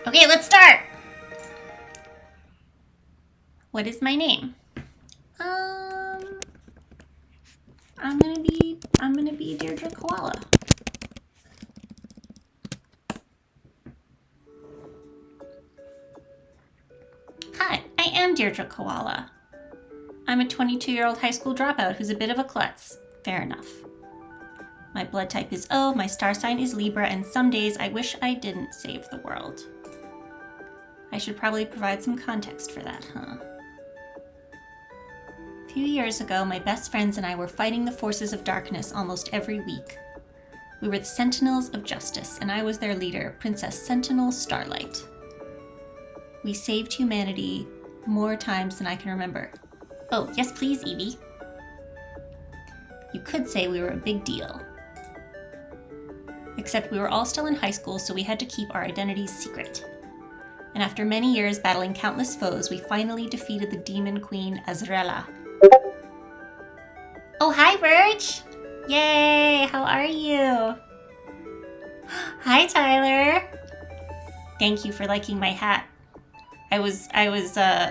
Okay, let's start. What is my name? I'm gonna be Deirdre Koala. Hi, I am Deirdre Koala. I'm a 22-year-old high school dropout who's a bit of a klutz. Fair enough. My blood type is O, my star sign is Libra, and some days I wish I didn't save the world. I should probably provide some context for that, huh? A few years ago, my best friends and I were fighting the forces of darkness almost every week. We were the Sentinels of Justice, and I was their leader, Princess Sentinel Starlight. We saved humanity more times than I can remember. Oh, yes please, Evie. You could say we were a big deal. Except we were all still in high school, so we had to keep our identities secret. And after many years battling countless foes, we finally defeated the Demon Queen Azrella. Oh, hi, Birch! Yay! How are you? Hi, Tyler! Thank you for liking my hat. I was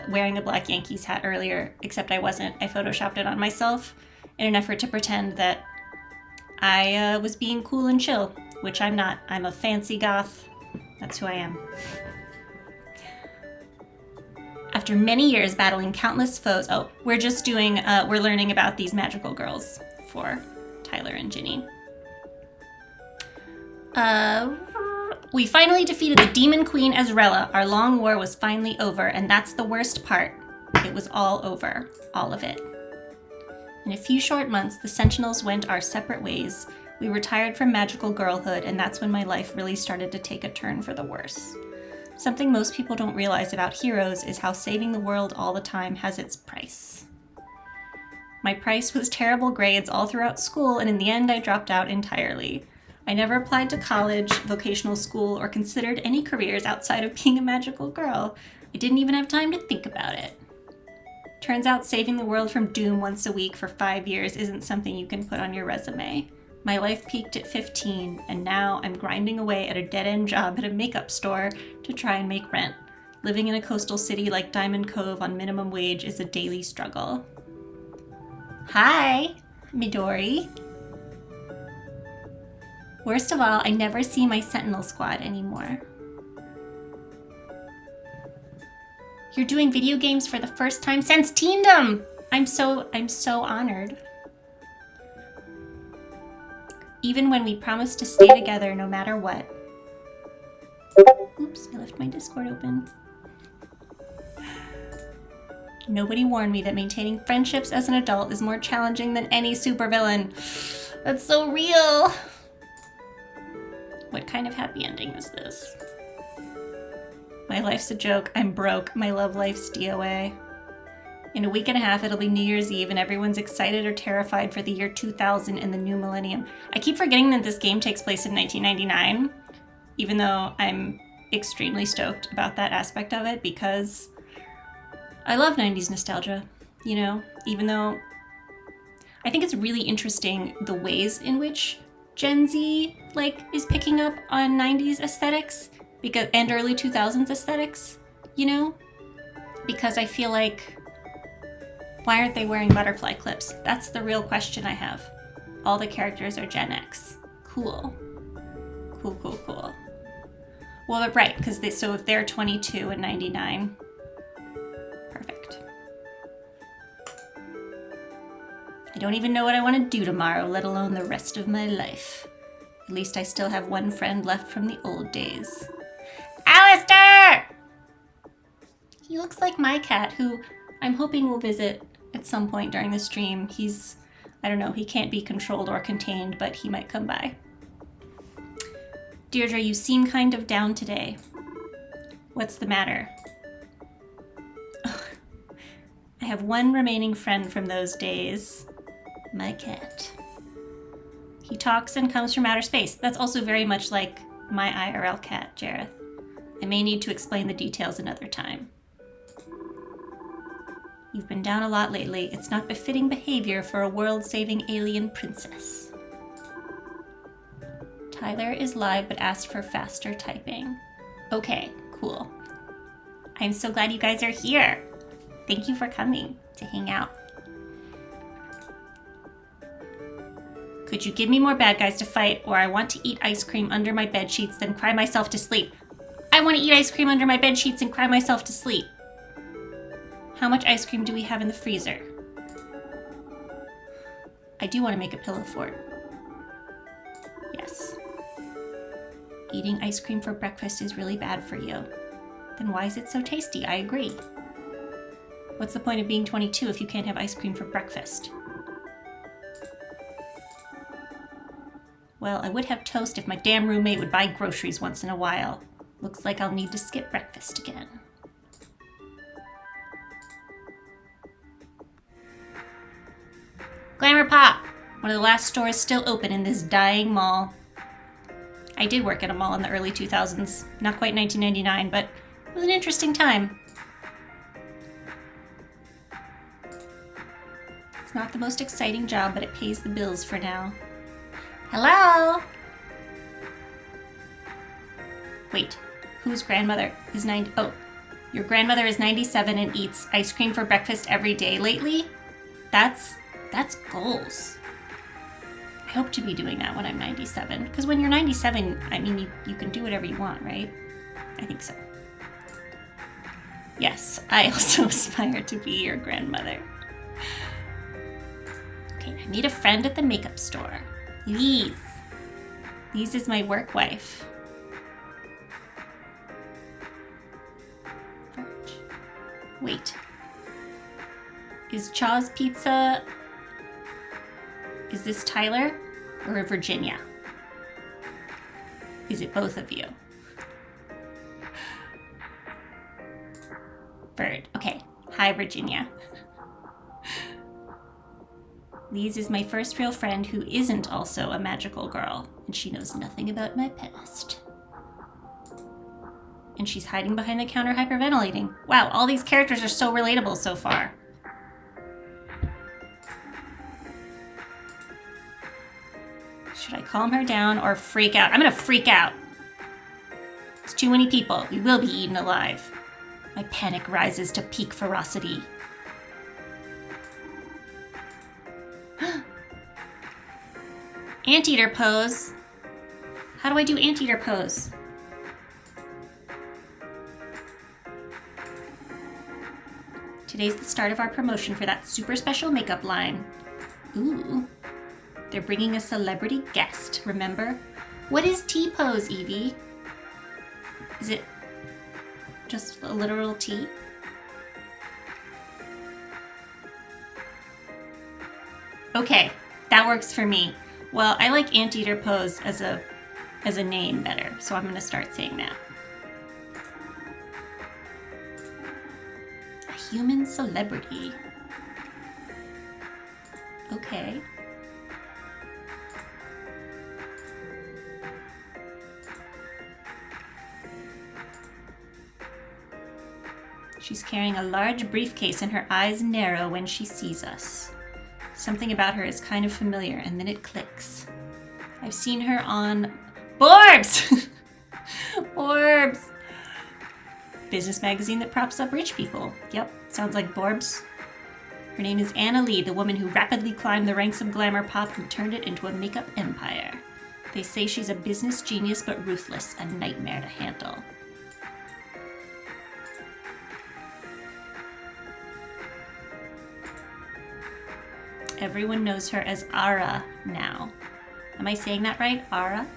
wearing a Black Yankees hat earlier, except I wasn't. I photoshopped it on myself in an effort to pretend that I was being cool and chill, which I'm not. I'm a fancy goth. That's who I am. After many years battling countless foes, we're learning about these magical girls for Tyler and Ginny. We finally defeated the Demon Queen Azrella. Our long war was finally over, and that's the worst part. It was all over. All of it. In a few short months, the Sentinels went our separate ways. We retired from magical girlhood, and that's when my life really started to take a turn for the worse. Something most people don't realize about heroes is how saving the world all the time has its price. My price was terrible grades all throughout school, and in the end I dropped out entirely. I never applied to college, vocational school, or considered any careers outside of being a magical girl. I didn't even have time to think about it. Turns out saving the world from doom once a week for 5 years isn't something you can put on your resume. My life peaked at 15, and now I'm grinding away at a dead-end job at a makeup store to try and make rent. Living in a coastal city like Diamond Cove on minimum wage is a daily struggle. Hi, Midori. Worst of all, I never see my Sentinel squad anymore. You're doing video games for the first time since teendom! I'm so honored. Even when we promised to stay together no matter what. Oops, I left my Discord open. Nobody warned me that maintaining friendships as an adult is more challenging than any supervillain. That's so real! What kind of happy ending is this? My life's a joke. I'm broke. My love life's DOA. In a week and a half, it'll be New Year's Eve, and everyone's excited or terrified for the year 2000 and the new millennium. I keep forgetting that this game takes place in 1999, even though I'm extremely stoked about that aspect of it, because I love 90s nostalgia, you know? Even though I think it's really interesting the ways in which Gen Z, is picking up on 90s aesthetics and early 2000s aesthetics, you know? Because I feel like, why aren't they wearing butterfly clips? That's the real question I have. All the characters are Gen X. Cool. Cool. Well, right, because if they're 22 and 99, perfect. I don't even know what I want to do tomorrow, let alone the rest of my life. At least I still have one friend left from the old days. Alistair! He looks like my cat, who I'm hoping will visit at some point during the stream. I don't know, he can't be controlled or contained, but he might come by. Deirdre, you seem kind of down today. What's the matter? I have one remaining friend from those days. My cat. He talks and comes from outer space. That's also very much like my IRL cat, Jareth. I may need to explain the details another time. You've been down a lot lately. It's not befitting behavior for a world-saving alien princess. Tyler is live but asked for faster typing. Okay, cool. I'm so glad you guys are here. Thank you for coming to hang out. Could you give me more bad guys to fight, or I want to eat ice cream under my bed sheets, then cry myself to sleep? I want to eat ice cream under my bed sheets and cry myself to sleep. How much ice cream do we have in the freezer? I do want to make a pillow fort. Yes. Eating ice cream for breakfast is really bad for you. Then why is it so tasty? I agree. What's the point of being 22 if you can't have ice cream for breakfast? Well, I would have toast if my damn roommate would buy groceries once in a while. Looks like I'll need to skip breakfast again. Glamour Pop! One of the last stores still open in this dying mall. I did work at a mall in the early 2000s. Not quite 1999, but it was an interesting time. It's not the most exciting job, but it pays the bills for now. Hello? Wait, whose grandmother is 90? Oh, your grandmother is 97 and eats ice cream for breakfast every day lately? That's goals. I hope to be doing that when I'm 97, because when you're 97, I mean, you can do whatever you want, right? I think so. Yes, I also aspire to be your grandmother. Okay, I made a friend at the makeup store. Lise. Lise is my work wife. Wait. Is Chaw's Pizza... Is this Tyler or Virginia? Is it both of you? Bird. Okay. Hi, Virginia. Lise is my first real friend who isn't also a magical girl, and she knows nothing about my past. And she's hiding behind the counter hyperventilating. Wow, all these characters are so relatable so far. Should I calm her down or freak out? I'm gonna freak out. It's too many people. We will be eaten alive. My panic rises to peak ferocity. Anteater pose. How do I do anteater pose? Today's the start of our promotion for that super special makeup line. Ooh. They're bringing a celebrity guest, remember? What is T-pose, Evie? Is it just a literal T? Okay, that works for me. Well, I like Anteater pose as a name better, so I'm gonna start saying that. A human celebrity. Okay. She's carrying a large briefcase and her eyes narrow when she sees us. Something about her is kind of familiar, and then it clicks. I've seen her on Forbes! Forbes! Business magazine that props up rich people. Yep, sounds like Forbes. Her name is Anna Lee, the woman who rapidly climbed the ranks of glamour pop and turned it into a makeup empire. They say she's a business genius but ruthless, a nightmare to handle. Everyone knows her as Ara now. Am I saying that right? Ara?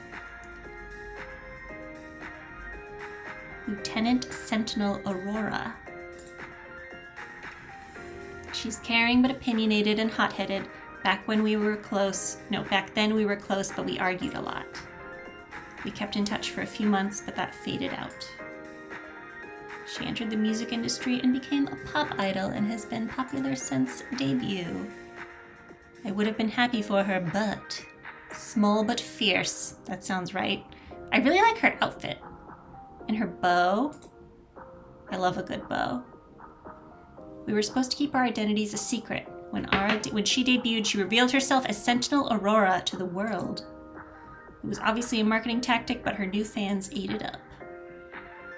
Lieutenant Sentinel Aurora. She's caring but opinionated and hot-headed. Back then we were close, but we argued a lot. We kept in touch for a few months, but that faded out. She entered the music industry and became a pop idol and has been popular since debut. I would have been happy for her, but small but fierce. That sounds right. I really like her outfit. And her bow. I love a good bow. We were supposed to keep our identities a secret. When she debuted, she revealed herself as Sentinel Aurora to the world. It was obviously a marketing tactic, but her new fans ate it up.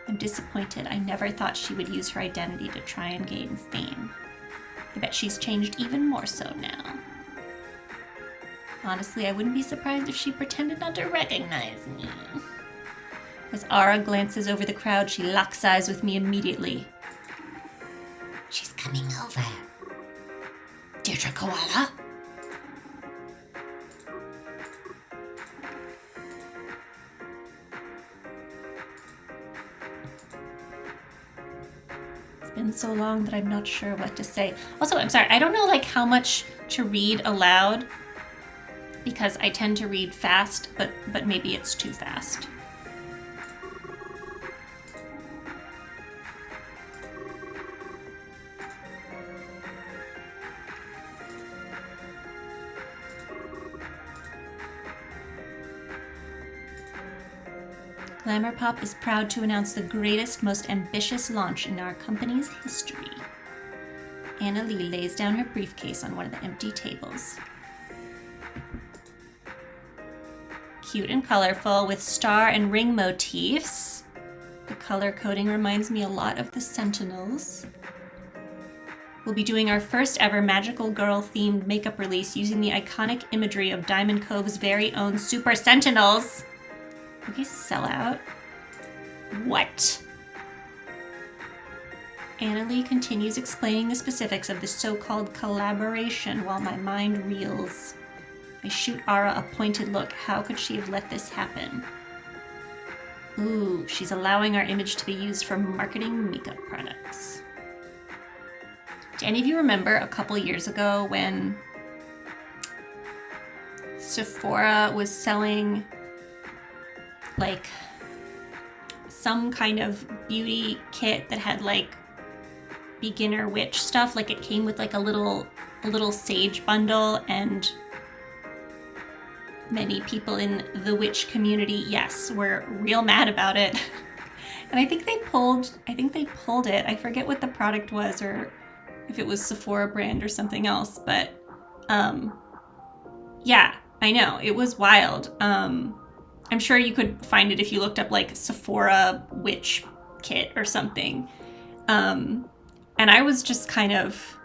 I'm disappointed. I never thought she would use her identity to try and gain fame. I bet she's changed even more so now. Honestly, I wouldn't be surprised if she pretended not to recognize me. As Ara glances over the crowd, she locks eyes with me immediately. She's coming over. Deirdre Koala? It's been so long that I'm not sure what to say. Also, I'm sorry, I don't know like how much to read aloud because I tend to read fast, but maybe it's too fast. Glamour Pop is proud to announce the greatest, most ambitious launch in our company's history. Anna Lee lays down her briefcase on one of the empty tables. Cute and colorful with star and ring motifs. The color coding reminds me a lot of the Sentinels. We'll be doing our first ever Magical Girl themed makeup release using the iconic imagery of Diamond Cove's very own Super Sentinels. Okay, sellout. What? Anna Lee continues explaining the specifics of the so-called collaboration while my mind reels. I shoot Ara a pointed look. How could she have let this happen? Ooh, she's allowing our image to be used for marketing makeup products. Do any of you remember a couple years ago when Sephora was selling like some kind of beauty kit that had like beginner witch stuff? Like it came with like a little sage bundle, and many people in the witch community, yes, were real mad about it. And I think they pulled it. I forget what the product was or if it was Sephora brand or something else, but yeah, I know, it was wild. I'm sure you could find it if you looked up like Sephora witch kit or something. And I was just kind of,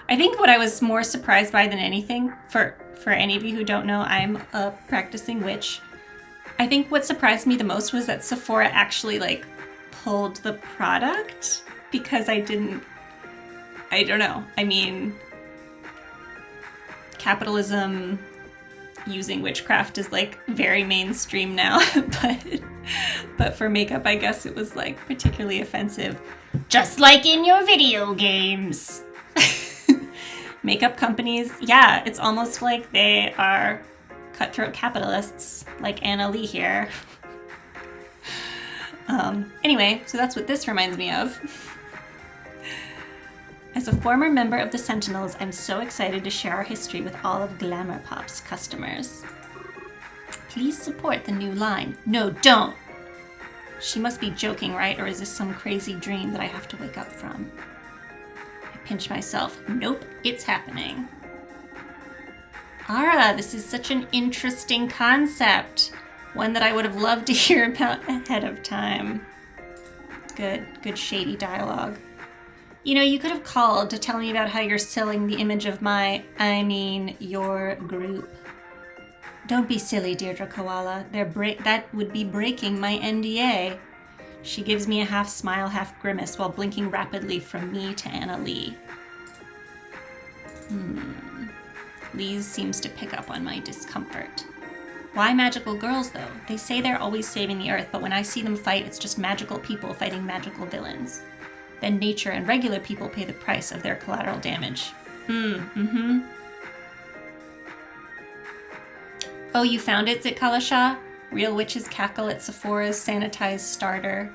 I think what I was more surprised by than anything, for any of you who don't know, I'm a practicing witch. I think what surprised me the most was that Sephora actually like pulled the product, because I don't know. I mean, capitalism using witchcraft is like very mainstream now, but for makeup, I guess it was like particularly offensive. Just like in your video games. Makeup companies, yeah, it's almost like they are cutthroat capitalists, like Anna Lee here. Anyway, so that's what this reminds me of. As a former member of the Sentinels, I'm so excited to share our history with all of Glamour Pop's customers. Please support the new line. No, don't! She must be joking, right? Or is this some crazy dream that I have to wake up from? I pinch myself. Nope, it's happening. Ara, this is such an interesting concept. One that I would have loved to hear about ahead of time. Good shady dialogue. You know, you could have called to tell me about how you're selling the image of your group. Don't be silly, Deirdre Koala. That would be breaking my NDA. She gives me a half smile, half grimace while blinking rapidly from me to Anna Lee. Lise seems to pick up on my discomfort. Why magical girls, though? They say they're always saving the earth, but when I see them fight, it's just magical people fighting magical villains. Then nature and regular people pay the price of their collateral damage. Oh, you found it, Zitkalasha? Real witches cackle at Sephora's sanitized starter.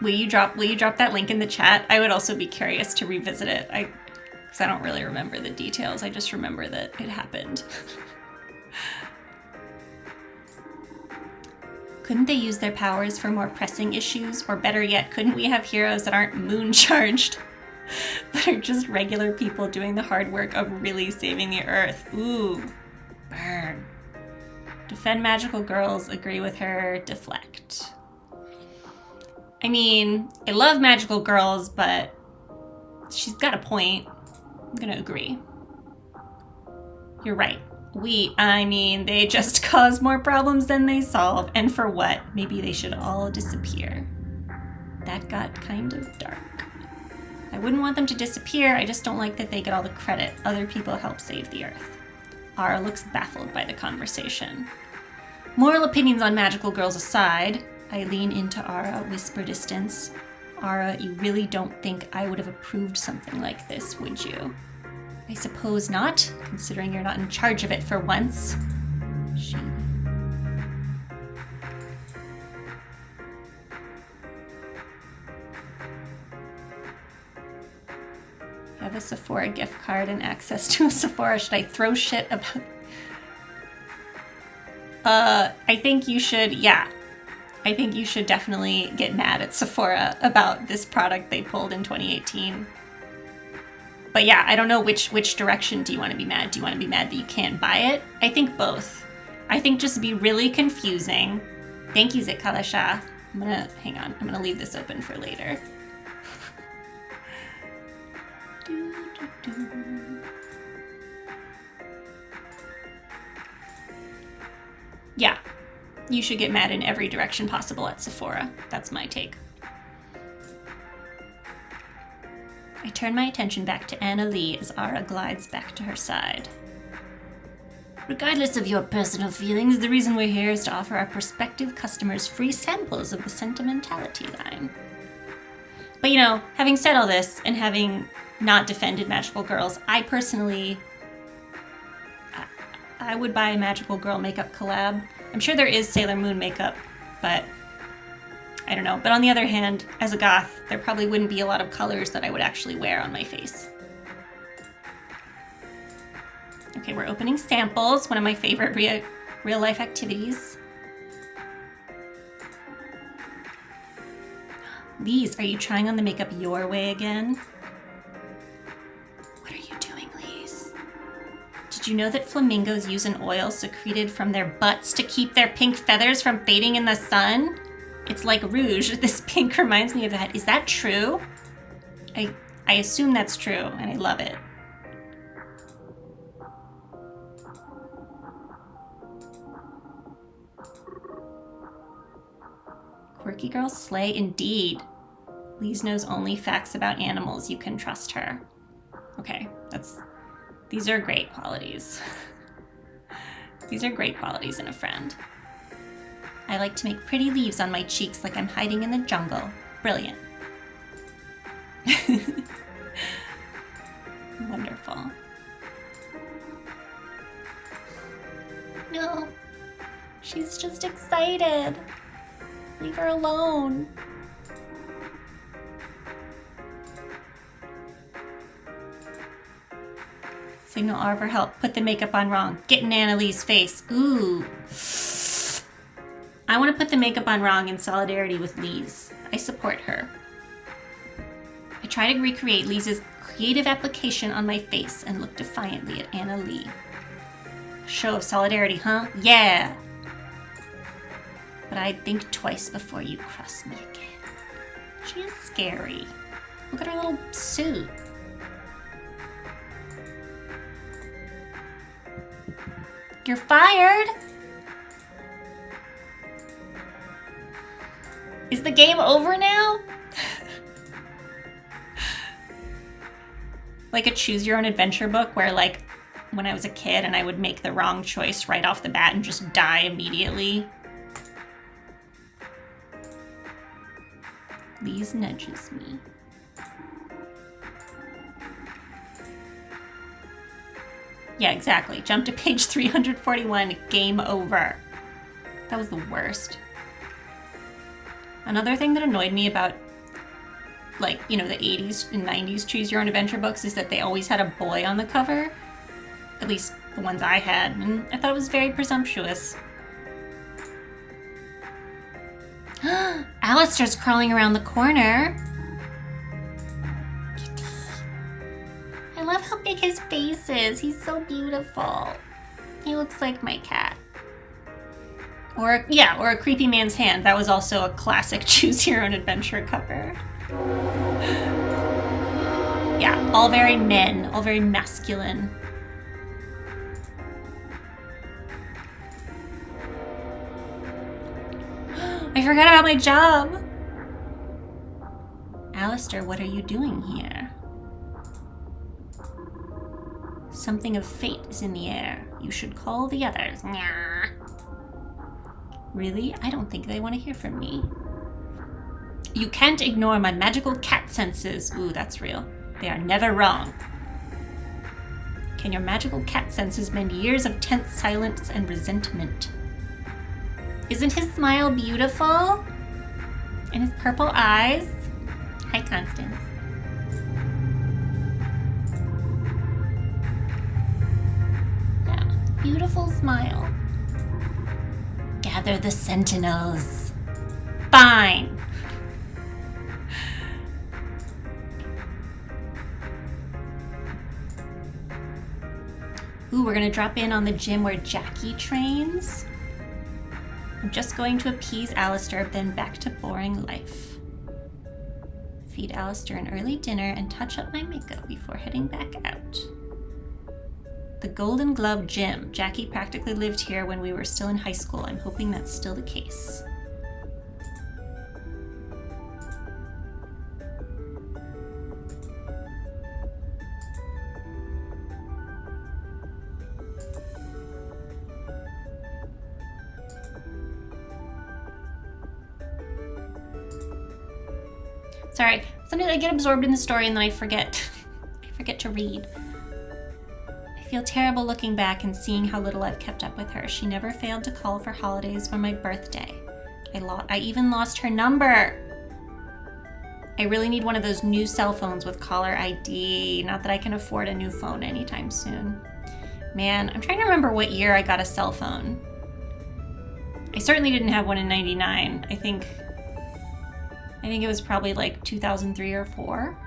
Will you drop that link in the chat? I would also be curious to revisit it. Because I don't really remember the details. I just remember that it happened. Couldn't they use their powers for more pressing issues? Or better yet, couldn't we have heroes that aren't moon-charged, but are just regular people doing the hard work of really saving the Earth? Ooh, burn. Defend magical girls, agree with her, deflect. I mean, I love magical girls, but she's got a point. I'm gonna agree. You're right. They just cause more problems than they solve. And for what? Maybe they should all disappear. That got kind of dark. I wouldn't want them to disappear, I just don't like that they get all the credit. Other people help save the Earth. Ara looks baffled by the conversation. Moral opinions on magical girls aside, I lean into Ara, whisper distance. Ara, you really don't think I would have approved something like this, would you? I suppose not, considering you're not in charge of it for once. She... I have a Sephora gift card and access to a Sephora. Should I throw shit about... I think you should, yeah. I think you should definitely get mad at Sephora about this product they pulled in 2018. But yeah, I don't know which direction do you want to be mad? Do you want to be mad that you can't buy it? I think both. I think just be really confusing. Thank you, Zikalasha. Hang on, I'm gonna leave this open for later. Yeah, you should get mad in every direction possible at Sephora. That's my take. I turn my attention back to Anna Lee as Ara glides back to her side. Regardless of your personal feelings, the reason we're here is to offer our prospective customers free samples of the sentimentality line. But you know, having said all this and having not defended magical girls, I personally... I would buy a magical girl makeup collab. I'm sure there is Sailor Moon makeup, but I don't know. But on the other hand, as a goth, there probably wouldn't be a lot of colors that I would actually wear on my face. Okay, we're opening samples, one of my favorite real life activities. Lise, are you trying on the makeup your way again? What are you doing, Lise? Did you know that flamingos use an oil secreted from their butts to keep their pink feathers from fading in the sun? It's like rouge. This pink reminds me of that. Is that true? I assume that's true, and I love it. Quirky girl slay indeed. Lise knows only facts about animals. You can trust her. Okay, these are great qualities. These are great qualities in a friend. I like to make pretty leaves on my cheeks like I'm hiding in the jungle. Brilliant. Wonderful. No, she's just excited. Leave her alone. Signal R for help. Put the makeup on wrong. Get in Annalise's face. Ooh. I want to put the makeup on wrong in solidarity with Lise. I support her. I try to recreate Lise's creative application on my face and look defiantly at Anna Lee. Show of solidarity, huh? Yeah! But I'd think twice before you cross me again. She is scary. Look at her little suit. You're fired! Is the game over now? Like a choose your own adventure book where like when I was a kid and I would make the wrong choice right off the bat and just die immediately. Lise nudges me. Yeah, exactly. Jump to page 341. Game over. That was the worst. Another thing that annoyed me about, like, you know, the 80s and 90s choose your own adventure books is that they always had a boy on the cover. At least the ones I had. And I thought it was very presumptuous. Alistair's crawling around the corner. Kitty. I love how big his face is. He's so beautiful. He looks like my cat. Or a creepy man's hand. That was also a classic choose your own adventure cover. Yeah, all very men, all very masculine. I forgot about my job. Alistair, what are you doing here? Something of fate is in the air. You should call the others. Nyah. Really? I don't think they want to hear from me. You can't ignore my magical cat senses. Ooh, that's real. They are never wrong. Can your magical cat senses mend years of tense silence and resentment? Isn't his smile beautiful? And his purple eyes? Hi, Constance. Yeah, beautiful smile. Gather the sentinels. Fine. Ooh, we're gonna drop in on the gym where Jackie trains. I'm just going to appease Alistair, then back to boring life. Feed Alistair an early dinner and touch up my makeup before heading back out. The Golden Glove Gym. Jackie practically lived here when we were still in high school. I'm hoping that's still the case. Sorry, sometimes I get absorbed in the story and then I forget. I forget to read. I feel terrible looking back and seeing how little I've kept up with her. She never failed to call for holidays or my birthday. I even lost her number. I really need one of those new cell phones with caller ID. Not that I can afford a new phone anytime soon. Man, I'm trying to remember what year I got a cell phone. I certainly didn't have one in '99. I think it was probably like 2003 or 4.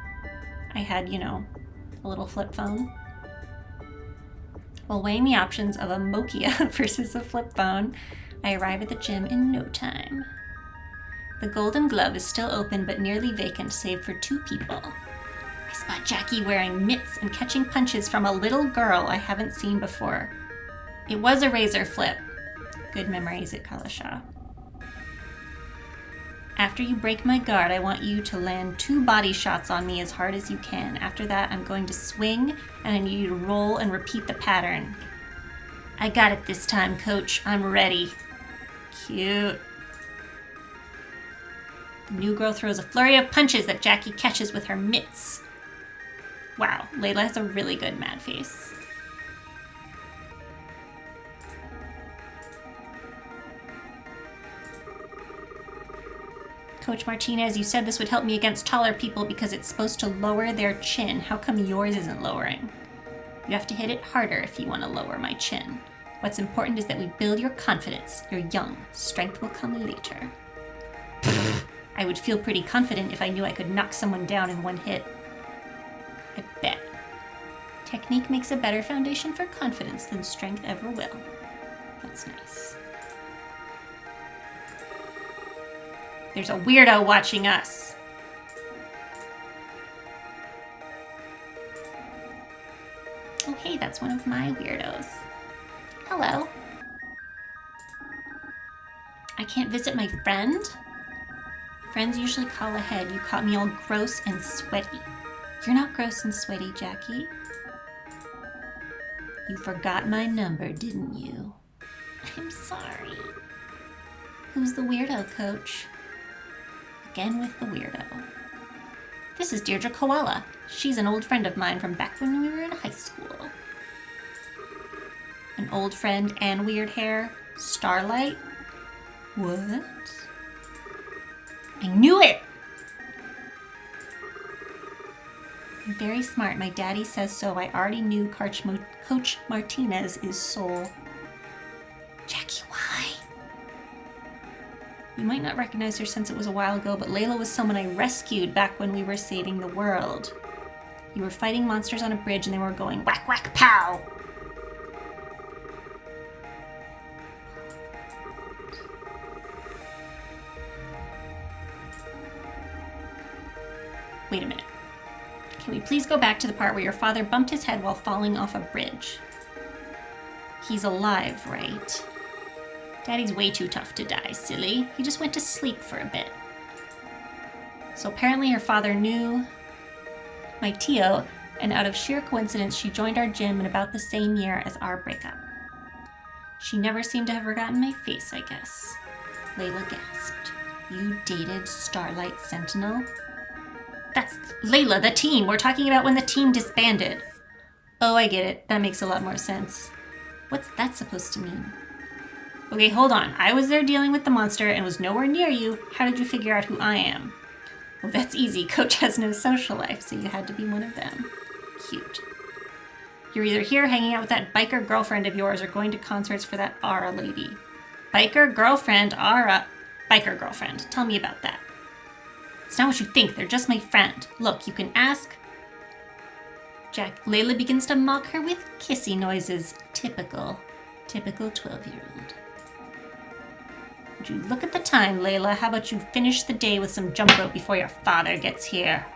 I had, a little flip phone. While weighing the options of a Nokia versus a flip phone, I arrive at the gym in no time. The Golden Glove is still open but nearly vacant save for 2 people. I spot Jackie wearing mitts and catching punches from a little girl I haven't seen before. It was a razor flip. Good memories at Kalasha. After you break my guard, I want you to land 2 body shots on me as hard as you can. After that, I'm going to swing, and I need you to roll and repeat the pattern. I got it this time, coach. I'm ready. Cute. The new girl throws a flurry of punches that Jackie catches with her mitts. Wow, Layla has a really good mad face. Coach Martinez, you said this would help me against taller people because it's supposed to lower their chin. How come yours isn't lowering? You have to hit it harder if you want to lower my chin. What's important is that we build your confidence. You're young. Strength will come later. I would feel pretty confident if I knew I could knock someone down in one hit. I bet. Technique makes a better foundation for confidence than strength ever will. That's nice. There's a weirdo watching us. Oh, hey, that's one of my weirdos. Hello. I can't visit my friend? Friends usually call ahead. You caught me all gross and sweaty. You're not gross and sweaty, Jackie. You forgot my number, didn't you? I'm sorry. Who's the weirdo, Coach? Again with the weirdo. This is Deirdre Koala. She's an old friend of mine from back when we were in high school. An old friend and weird hair? Starlight? What? I knew it! I'm very smart. My daddy says so. I already knew Coach Martinez is soul. Jackie, why? You might not recognize her since it was a while ago, but Layla was someone I rescued back when we were saving the world. You were fighting monsters on a bridge and they were going whack, whack, pow! Wait a minute. Can we please go back to the part where your father bumped his head while falling off a bridge? He's alive, right? Daddy's way too tough to die, silly. He just went to sleep for a bit. So apparently her father knew my Tio, and out of sheer coincidence, she joined our gym in about the same year as our breakup. She never seemed to have forgotten my face, I guess. Layla gasped. You dated Starlight Sentinel? That's Layla, the team. We're talking about when the team disbanded. Oh, I get it. That makes a lot more sense. What's that supposed to mean? Okay, hold on. I was there dealing with the monster and was nowhere near you. How did you figure out who I am? Well, that's easy. Coach has no social life, so you had to be one of them. Cute. You're either here hanging out with that biker girlfriend of yours or going to concerts for that Ara lady. Biker girlfriend, Ara. Biker girlfriend. Tell me about that. It's not what you think. They're just my friend. Look, you can ask. Layla begins to mock her with kissy noises. Typical 12-year-old. Would you look at the time, Layla? How about you finish the day with some jump rope before your father gets here?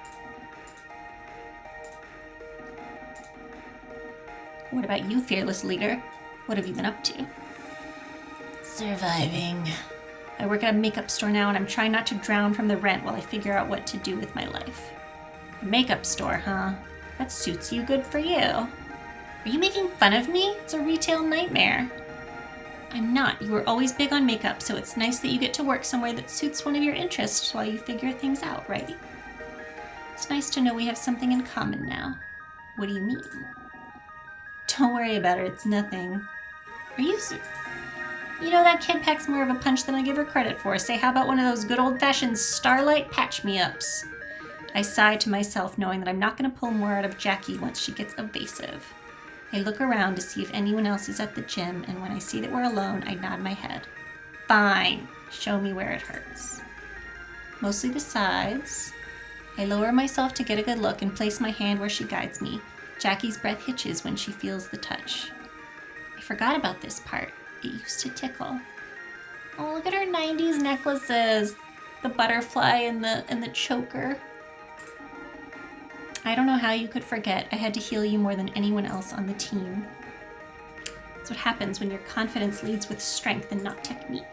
What about you, fearless leader? What have you been up to? Surviving. I work at a makeup store now, and I'm trying not to drown from the rent while I figure out what to do with my life. A makeup store, huh? That suits you. Good for you. Are you making fun of me? It's a retail nightmare. I'm not. You were always big on makeup, so it's nice that you get to work somewhere that suits one of your interests while you figure things out, right? It's nice to know we have something in common now. What do you mean? Don't worry about it. It's nothing. Are you... You know, that kid packs more of a punch than I give her credit for. Say, how about one of those good old-fashioned Starlight patch-me-ups? I sigh to myself, knowing that I'm not going to pull more out of Jackie once she gets evasive. I look around to see if anyone else is at the gym, and when I see that we're alone, I nod my head. Fine. Show me where it hurts. Mostly the sides. I lower myself to get a good look and place my hand where she guides me. Jackie's breath hitches when she feels the touch. I forgot about this part. It used to tickle. Oh, look at her 90s necklaces. The butterfly and the choker. I don't know how you could forget. I had to heal you more than anyone else on the team. That's what happens when your confidence leads with strength and not technique.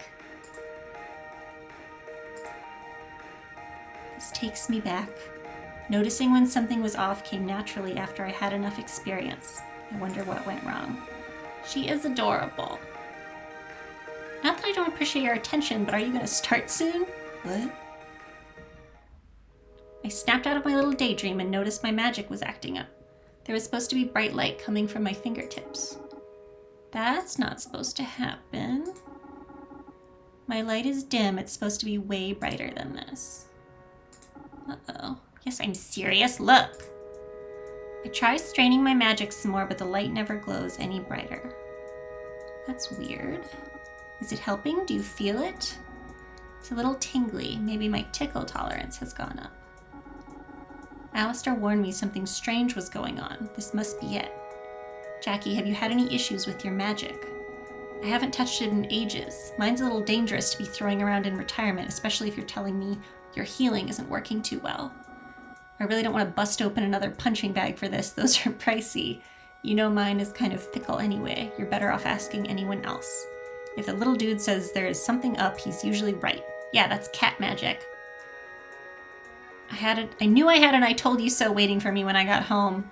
This takes me back. Noticing when something was off came naturally after I had enough experience. I wonder what went wrong. She is adorable. Not that I don't appreciate your attention, but are you going to start soon? What? I snapped out of my little daydream and noticed my magic was acting up. There was supposed to be bright light coming from my fingertips. That's not supposed to happen. My light is dim. It's supposed to be way brighter than this. Uh-oh. Yes, I'm serious. Look. I try straining my magic some more, but the light never glows any brighter. That's weird. Is it helping? Do you feel it? It's a little tingly. Maybe my tickle tolerance has gone up. Alistair warned me something strange was going on. This must be it. Jackie, have you had any issues with your magic? I haven't touched it in ages. Mine's a little dangerous to be throwing around in retirement, especially if you're telling me your healing isn't working too well. I really don't want to bust open another punching bag for this. Those are pricey. You know mine is kind of fickle anyway. You're better off asking anyone else. If the little dude says there is something up, he's usually right. Yeah, that's cat magic. I knew I had an I told you so waiting for me when I got home.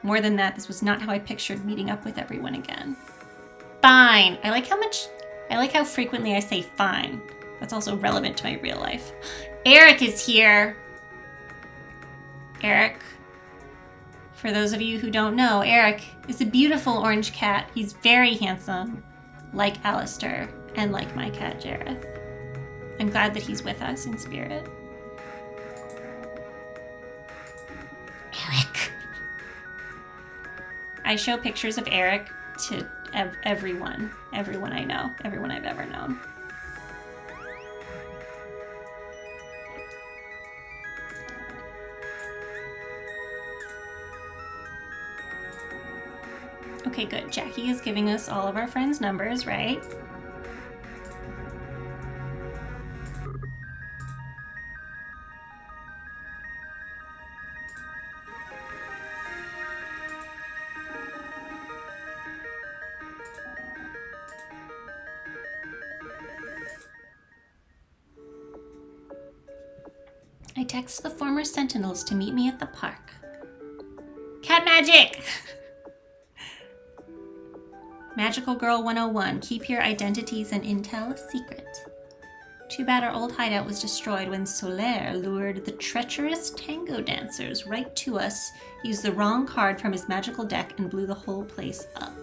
More than that, this was not how I pictured meeting up with everyone again. Fine. I like how frequently I say fine. That's also relevant to my real life. Eric is here. Eric. For those of you who don't know, Eric is a beautiful orange cat. He's very handsome, like Alistair, and like my cat, Jareth. I'm glad that he's with us in spirit. Eric. I show pictures of Eric to everyone I know, everyone I've ever known. Okay, good. Jackie is giving us all of our friends' numbers, right? text the former sentinels to meet me at the park. Cat magic! Magical Girl 101, keep your identities and intel secret. Too bad our old hideout was destroyed when Solaire lured the treacherous tango dancers right to us, used the wrong card from his magical deck, and blew the whole place up.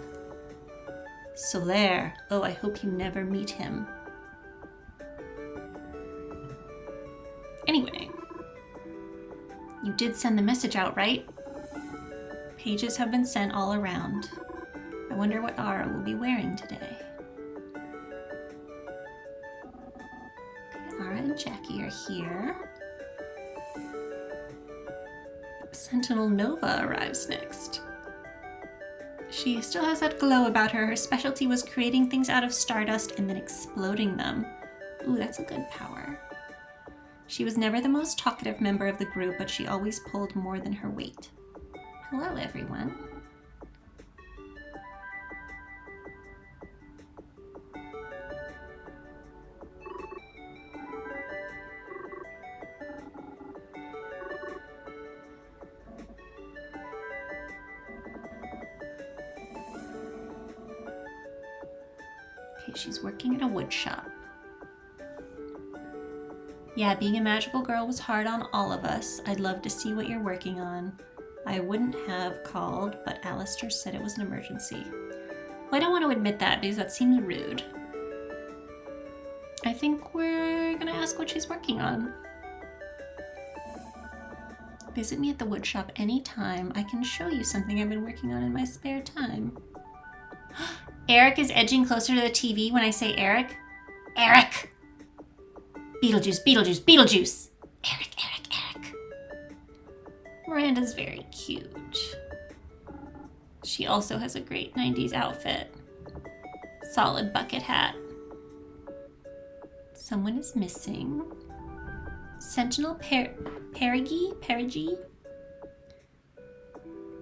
Solaire, oh, I hope you never meet him. Anyway, you did send the message out, right? Pages have been sent all around. I wonder what Ara will be wearing today. Ara and Jackie are here. Sentinel Nova arrives next. She still has that glow about her. Her specialty was creating things out of stardust and then exploding them. Ooh, that's a good power. She was never the most talkative member of the group, but she always pulled more than her weight. Hello, everyone. Okay, she's working at a wood shop. Yeah, being a magical girl was hard on all of us. I'd love to see what you're working on. I wouldn't have called, but Alistair said it was an emergency. Well, I don't want to admit that because that seems rude. I think we're gonna ask what she's working on. Visit me at the wood shop anytime. I can show you something I've been working on in my spare time. Eric is edging closer to the TV when I say Eric. Eric! Beetlejuice, Beetlejuice, Beetlejuice! Eric, Eric, Eric. Miranda's very cute. She also has a great 90s outfit. Solid bucket hat. Someone is missing. Sentinel Perigi?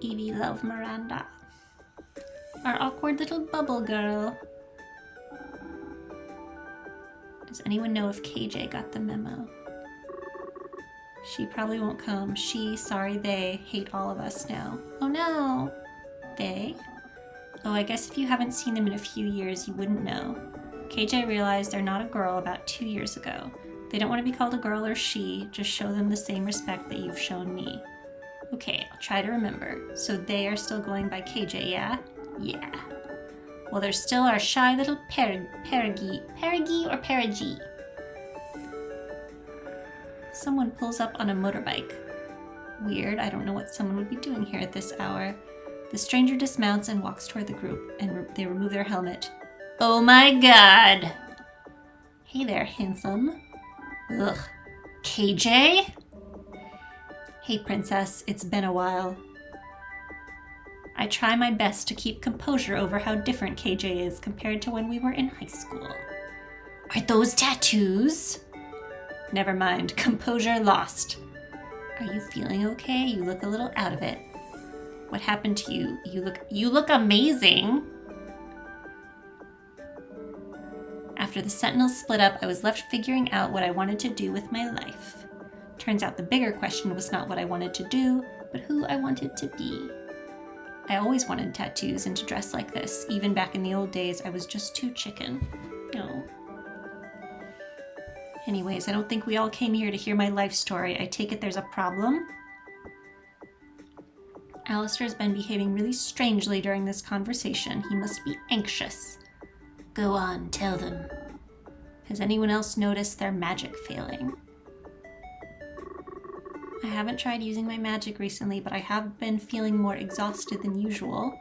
Evie love Miranda. Our awkward little bubble girl. Does anyone know if KJ got the memo? She probably won't come. She, sorry, they hate all of us now. Oh no! They? Oh, I guess if you haven't seen them in a few years, you wouldn't know. KJ realized they're not a girl about 2 years ago. They don't want to be called a girl or she, just show them the same respect that you've shown me. Okay, I'll try to remember. So they are still going by KJ, yeah? Yeah. Well, there's still our shy little Perigi or Perigi. Someone pulls up on a motorbike. Weird, I don't know what someone would be doing here at this hour. The stranger dismounts and walks toward the group, and they remove their helmet. Oh my god! Hey there, handsome. Ugh. KJ? Hey, princess, it's been a while. I try my best to keep composure over how different KJ is compared to when we were in high school. Are those tattoos? Never mind, composure lost. Are you feeling okay? You look a little out of it. What happened to you? You look amazing. After the Sentinels split up, I was left figuring out what I wanted to do with my life. Turns out the bigger question was not what I wanted to do, but who I wanted to be. I always wanted tattoos and to dress like this. Even back in the old days, I was just too chicken. Oh. Anyways, I don't think we all came here to hear my life story. I take it there's a problem? Alistair's been behaving really strangely during this conversation. He must be anxious. Go on, tell them. Has anyone else noticed their magic failing? I haven't tried using my magic recently, but I have been feeling more exhausted than usual,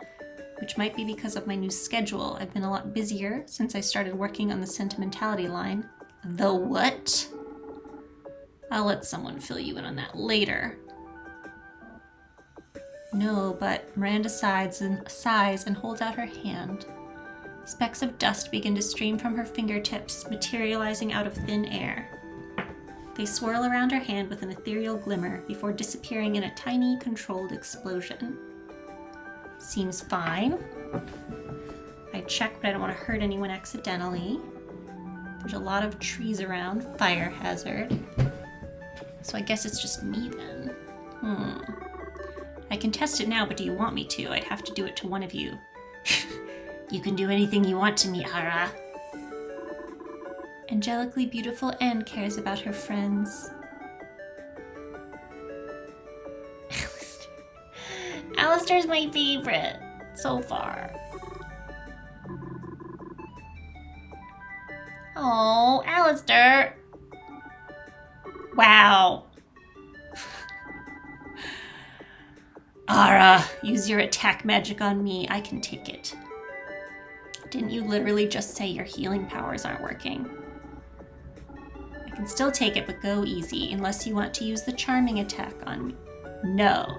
which might be because of my new schedule. I've been a lot busier since I started working on the sentimentality line. The what? I'll let someone fill you in on that later. No, but Miranda sighs and holds out her hand. Specks of dust begin to stream from her fingertips, materializing out of thin air. They swirl around her hand with an ethereal glimmer before disappearing in a tiny, controlled explosion. Seems fine. I check, but I don't want to hurt anyone accidentally. There's a lot of trees around. Fire hazard. So I guess it's just me then. I can test it now, but do you want me to? I'd have to do it to one of you. You can do anything you want to me, Ara. Angelically beautiful Anne cares about her friends. Alistair's my favorite so far. Oh, Alistair. Wow. Ara, use your attack magic on me. I can take it. Didn't you literally just say your healing powers aren't working? I can still take it, but go easy, unless you want to use the charming attack on me. No.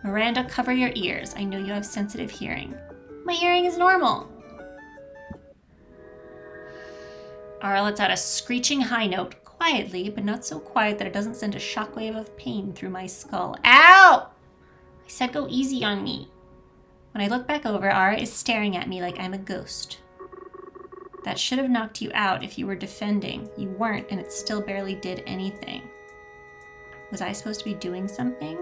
Miranda, cover your ears. I know you have sensitive hearing. My hearing is normal. Ara lets out a screeching high note, quietly, but not so quiet that it doesn't send a shockwave of pain through my skull. Ow! I said go easy on me. When I look back over, Ara is staring at me like I'm a ghost. That should have knocked you out if you were defending. You weren't, and it still barely did anything. Was I supposed to be doing something?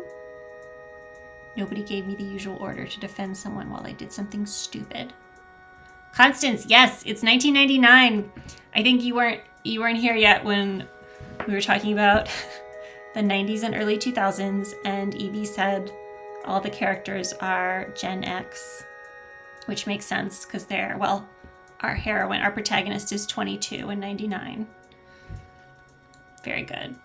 Nobody gave me the usual order to defend someone while I did something stupid. Constance, yes, it's 1999. I think you weren't here yet when we were talking about the 90s and early 2000s, and Evie said all the characters are Gen X, which makes sense because they're, well, our heroine, our protagonist is 22 and 99. Very good.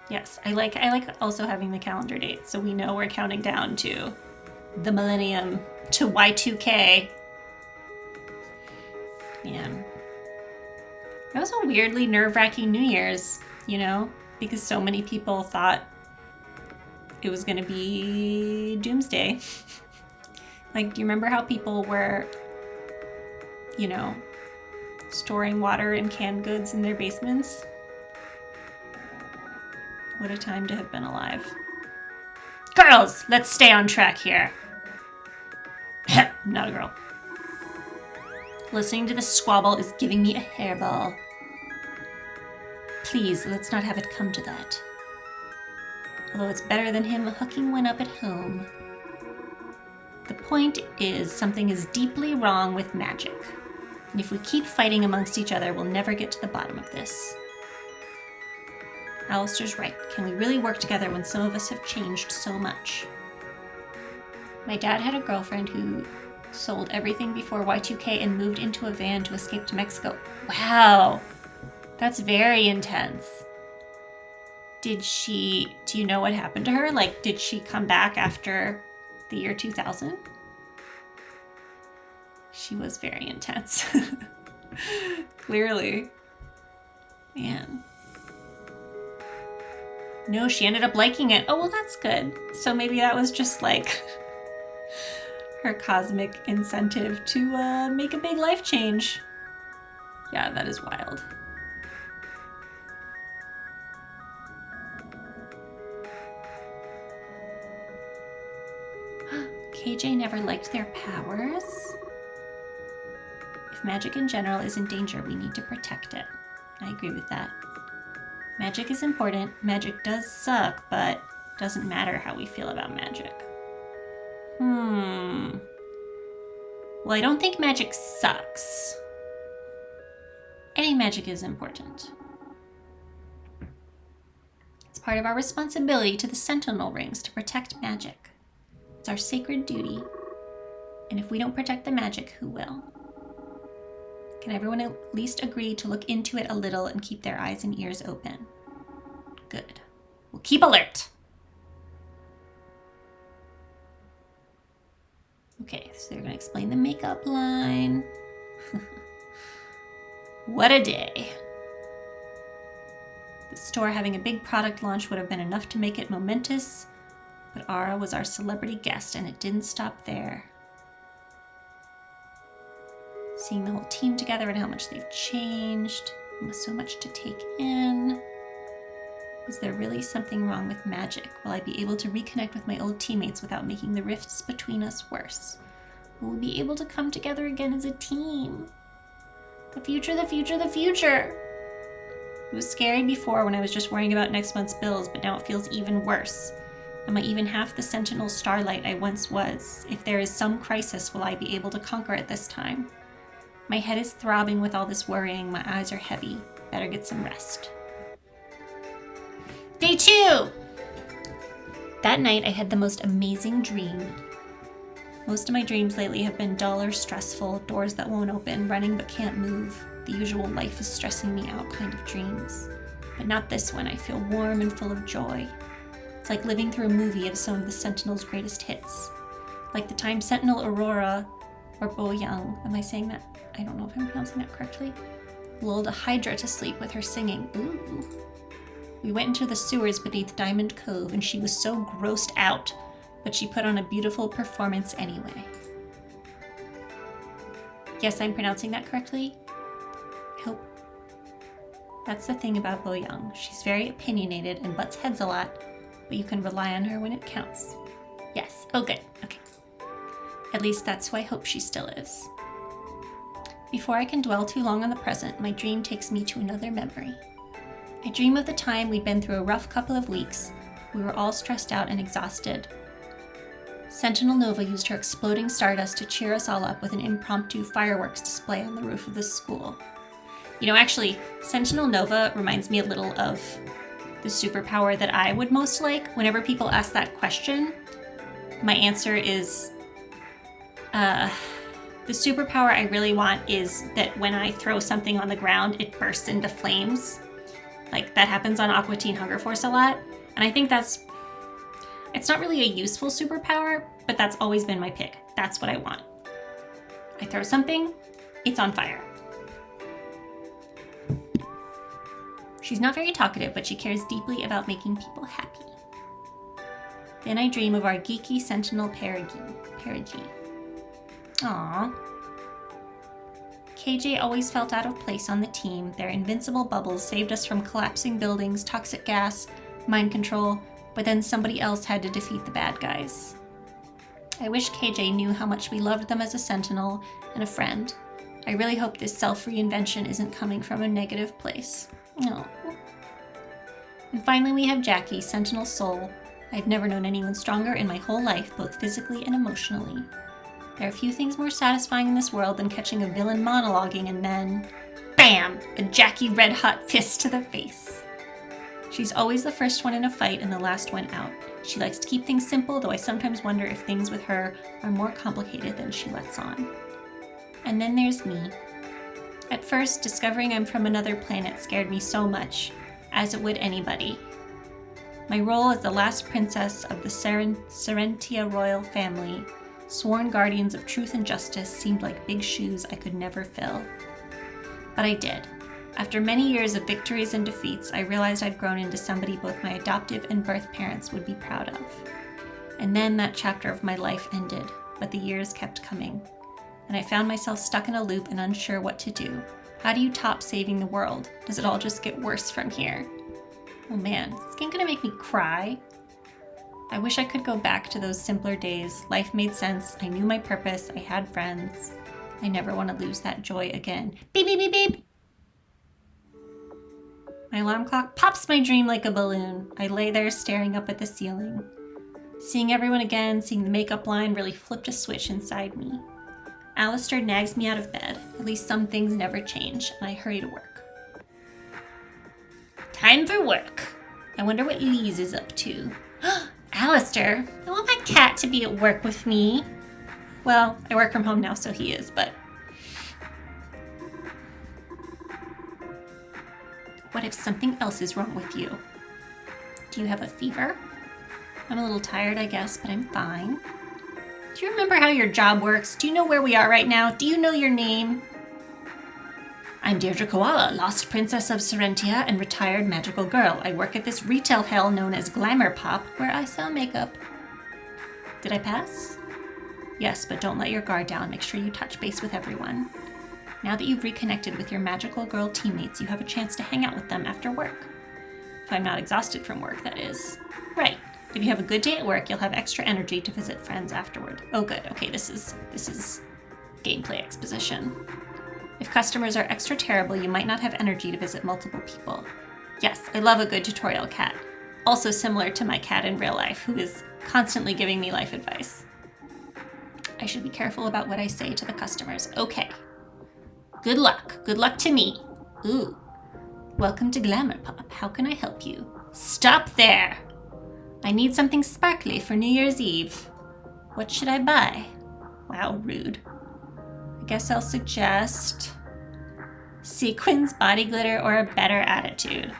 Yes, I like also having the calendar dates, so we know we're counting down to the millennium, to Y2K. Man. That was a weirdly nerve-wracking New Year's, you know, because so many people thought it was going to be doomsday. Like, do you remember how people were, you know, storing water and canned goods in their basements? What a time to have been alive. Girls, let's stay on track here. I'm not a girl. Listening to the squabble is giving me a hairball. Please, let's not have it come to that. Although it's better than him hooking one up at home. The point is, something is deeply wrong with magic. And if we keep fighting amongst each other, we'll never get to the bottom of this. Alistair's right. Can we really work together when some of us have changed so much? My dad had a girlfriend who sold everything before Y2K and moved into a van to escape to Mexico. Wow! That's very intense. Do you know what happened to her? Like, did she come back after the year 2000? She was very intense. Clearly. Man. No, she ended up liking it. Oh, well, that's good. So maybe that was just like her cosmic incentive to make a big life change. Yeah, that is wild. KJ never liked their powers. If magic in general is in danger, we need to protect it. I agree with that. Magic is important. Magic does suck, but it doesn't matter how we feel about magic. Well, I don't think magic sucks. I think magic is important. It's part of our responsibility to the Sentinel Rings to protect magic. It's our sacred duty. And if we don't protect the magic, who will? Can everyone at least agree to look into it a little and keep their eyes and ears open? Good. We'll keep alert. Okay, so they're going to explain the makeup line. What a day. The store having a big product launch would have been enough to make it momentous, but Ara was our celebrity guest, and it didn't stop there. Seeing the whole team together and how much they've changed. So much to take in. Is there really something wrong with magic? Will I be able to reconnect with my old teammates without making the rifts between us worse? Will we be able to come together again as a team? The future, the future, the future! It was scary before when I was just worrying about next month's bills, but now it feels even worse. Am I even half the Sentinel Starlight I once was? If there is some crisis, will I be able to conquer it this time? My head is throbbing with all this worrying. My eyes are heavy. Better get some rest. Day 2! That night, I had the most amazing dream. Most of my dreams lately have been dull or stressful, doors that won't open, running but can't move. The usual life is stressing me out kind of dreams. But not this one. I feel warm and full of joy. It's like living through a movie of some of the Sentinel's greatest hits. Like the time Sentinel Aurora, or Bo Young, am I saying that? I don't know if I'm pronouncing that correctly, lulled a Hydra to sleep with her singing. Ooh. We went into the sewers beneath Diamond Cove, and she was so grossed out, but she put on a beautiful performance anyway. Yes, I'm pronouncing that correctly? I hope. That's the thing about Bo Young. She's very opinionated and butts heads a lot, but you can rely on her when it counts. Yes. Oh, good. Okay. At least that's who I hope she still is. Before I can dwell too long on the present, my dream takes me to another memory. I dream of the time we'd been through a rough couple of weeks. We were all stressed out and exhausted. Sentinel Nova used her exploding stardust to cheer us all up with an impromptu fireworks display on the roof of the school. You know, actually, Sentinel Nova reminds me a little of the superpower that I would most like. Whenever people ask that question, my answer is, the superpower I really want is that when I throw something on the ground, it bursts into flames. Like, that happens on Aqua Teen Hunger Force a lot. And I think it's not really a useful superpower, but that's always been my pick. That's what I want. I throw something, it's on fire. She's not very talkative, but she cares deeply about making people happy. Then I dream of our geeky Sentinel Perigee. Aww. KJ always felt out of place on the team. Their invincible bubbles saved us from collapsing buildings, toxic gas, mind control, but then somebody else had to defeat the bad guys. I wish KJ knew how much we loved them as a Sentinel and a friend. I really hope this self-reinvention isn't coming from a negative place. No. And finally we have Jackie, Sentinel Soul. I've never known anyone stronger in my whole life, both physically and emotionally. There are few things more satisfying in this world than catching a villain monologuing and then, BAM! A Jackie red-hot fist to the face. She's always the first one in a fight and the last one out. She likes to keep things simple, though I sometimes wonder if things with her are more complicated than she lets on. And then there's me. At first, discovering I'm from another planet scared me so much, as it would anybody. My role as the last princess of the Serentia royal family, sworn guardians of truth and justice, seemed like big shoes I could never fill. But I did. After many years of victories and defeats, I realized I'd grown into somebody both my adoptive and birth parents would be proud of. And then that chapter of my life ended, but the years kept coming. And I found myself stuck in a loop and unsure what to do. How do you top saving the world? Does it all just get worse from here? Oh man, is this game gonna make me cry? I wish I could go back to those simpler days. Life made sense, I knew my purpose, I had friends. I never want to lose that joy again. Beep, beep, beep, beep! My alarm clock pops my dream like a balloon. I lay there staring up at the ceiling. Seeing everyone again, seeing the makeup line really flipped a switch inside me. Alistair nags me out of bed. At least some things never change, and I hurry to work. Time for work. I wonder what Lise is up to. Alistair, I want my cat to be at work with me. Well, I work from home now, so he is, but... What if something else is wrong with you? Do you have a fever? I'm a little tired, I guess, but I'm fine. Do you remember how your job works? Do you know where we are right now? Do you know your name? I'm Deirdre Koala, lost princess of Serentia and retired magical girl. I work at this retail hell known as Glamour Pop, where I sell makeup. Did I pass? Yes, but don't let your guard down. Make sure you touch base with everyone. Now that you've reconnected with your magical girl teammates, you have a chance to hang out with them after work. If I'm not exhausted from work, that is. Right. If you have a good day at work, you'll have extra energy to visit friends afterward. Oh, good. Okay, this is gameplay exposition. If customers are extra terrible, you might not have energy to visit multiple people. Yes, I love a good tutorial cat. Also similar to my cat in real life, who is constantly giving me life advice. I should be careful about what I say to the customers. Okay. Good luck. Good luck to me. Ooh. Welcome to Glamour Pop. How can I help you? Stop there! I need something sparkly for New Year's Eve. What should I buy? Wow, rude. I guess I'll suggest sequins, body glitter, or a better attitude.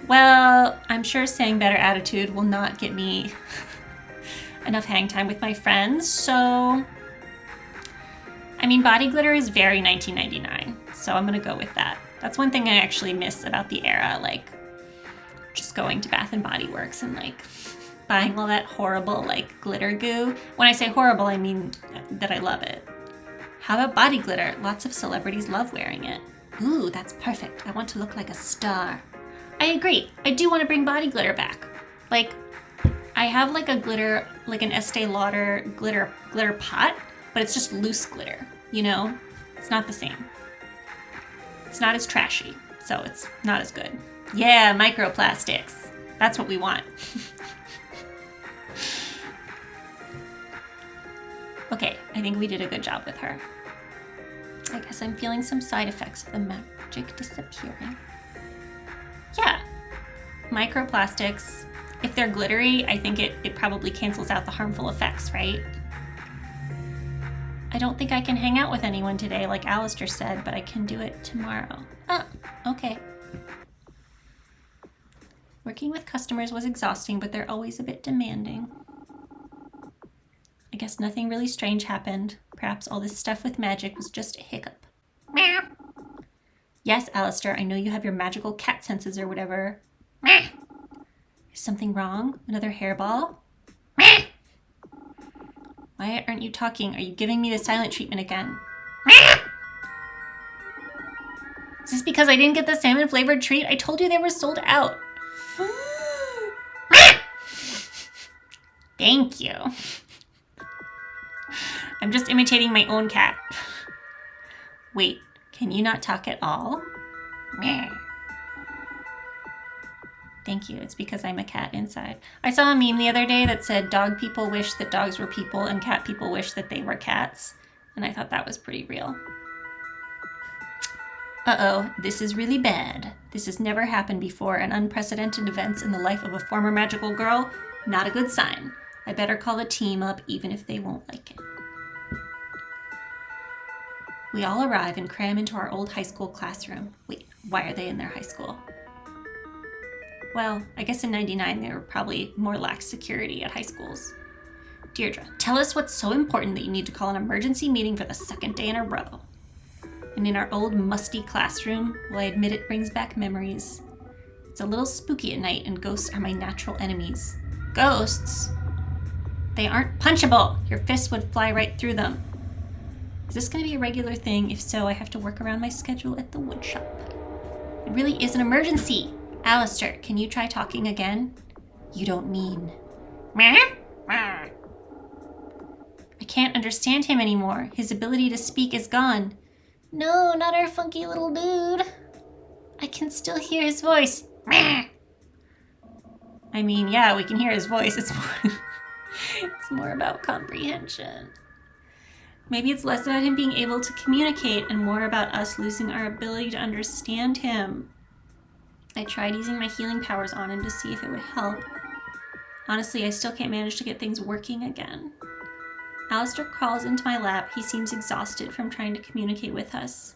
Well, I'm sure saying better attitude will not get me enough hang time with my friends, so... I mean, body glitter is very 1999, so I'm gonna go with that. That's one thing I actually miss about the era, like just going to Bath and Body Works and like buying all that horrible like glitter goo. When I say horrible, I mean that I love it. How about body glitter? Lots of celebrities love wearing it. Ooh, that's perfect. I want to look like a star. I agree. I do want to bring body glitter back. Like, I have like a glitter, like an Estee Lauder glitter pot, but it's just loose glitter, you know? It's not the same. It's not as trashy, so it's not as good. Yeah, microplastics. That's what we want. Okay, I think we did a good job with her. I guess I'm feeling some side effects of the magic disappearing. Yeah, microplastics, if they're glittery, I think it probably cancels out the harmful effects, right? I don't think I can hang out with anyone today, like Alistair said, but I can do it tomorrow. Oh, okay. Working with customers was exhausting, but they're always a bit demanding. I guess nothing really strange happened. Perhaps all this stuff with magic was just a hiccup. Meow. Yes, Alistair, I know you have your magical cat senses or whatever. Meow. Is something wrong? Another hairball? Meow. Why aren't you talking? Are you giving me the silent treatment again? Meow. Is this because I didn't get the salmon flavored treat? I told you they were sold out. Thank you. I'm just imitating my own cat. Wait, can you not talk at all? Meh. Thank you, it's because I'm a cat inside. I saw a meme the other day that said dog people wish that dogs were people and cat people wish that they were cats. And I thought that was pretty real. Uh-oh, this is really bad. This has never happened before, and unprecedented events in the life of a former magical girl, not a good sign. I better call a team up even if they won't like it. We all arrive and cram into our old high school classroom. Wait, why are they in their high school? Well, I guess in '99 they were probably more lax security at high schools. Deirdre, tell us what's so important that you need to call an emergency meeting for the second day in a row. And in our old musty classroom, well, I admit it brings back memories. It's a little spooky at night and ghosts are my natural enemies. Ghosts? They aren't punchable. Your fists would fly right through them. Is this going to be a regular thing? If so, I have to work around my schedule at the woodshop. It really is an emergency. Alistair, can you try talking again? You don't mean. Meh? I can't understand him anymore. His ability to speak is gone. No, not our funky little dude. I can still hear his voice. Meh. I mean, yeah, we can hear his voice. It's more about comprehension. Maybe it's less about him being able to communicate and more about us losing our ability to understand him. I tried using my healing powers on him to see if it would help. Honestly, I still can't manage to get things working again. Alistair crawls into my lap. He seems exhausted from trying to communicate with us.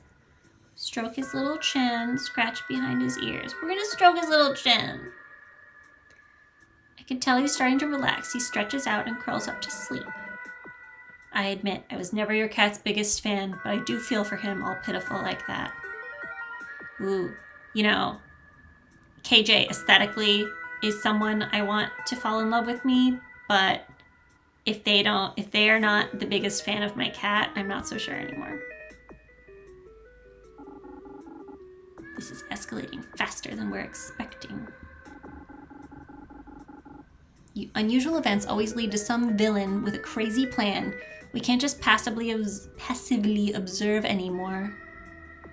Stroke his little chin, scratch behind his ears. We're gonna stroke his little chin. I can tell he's starting to relax. He stretches out and curls up to sleep. I admit, I was never your cat's biggest fan, but I do feel for him all pitiful like that. Ooh, you know, KJ aesthetically is someone I want to fall in love with me, but if they are not the biggest fan of my cat, I'm not so sure anymore. This is escalating faster than we're expecting. Unusual events always lead to some villain with a crazy plan. We can't just passively observe anymore.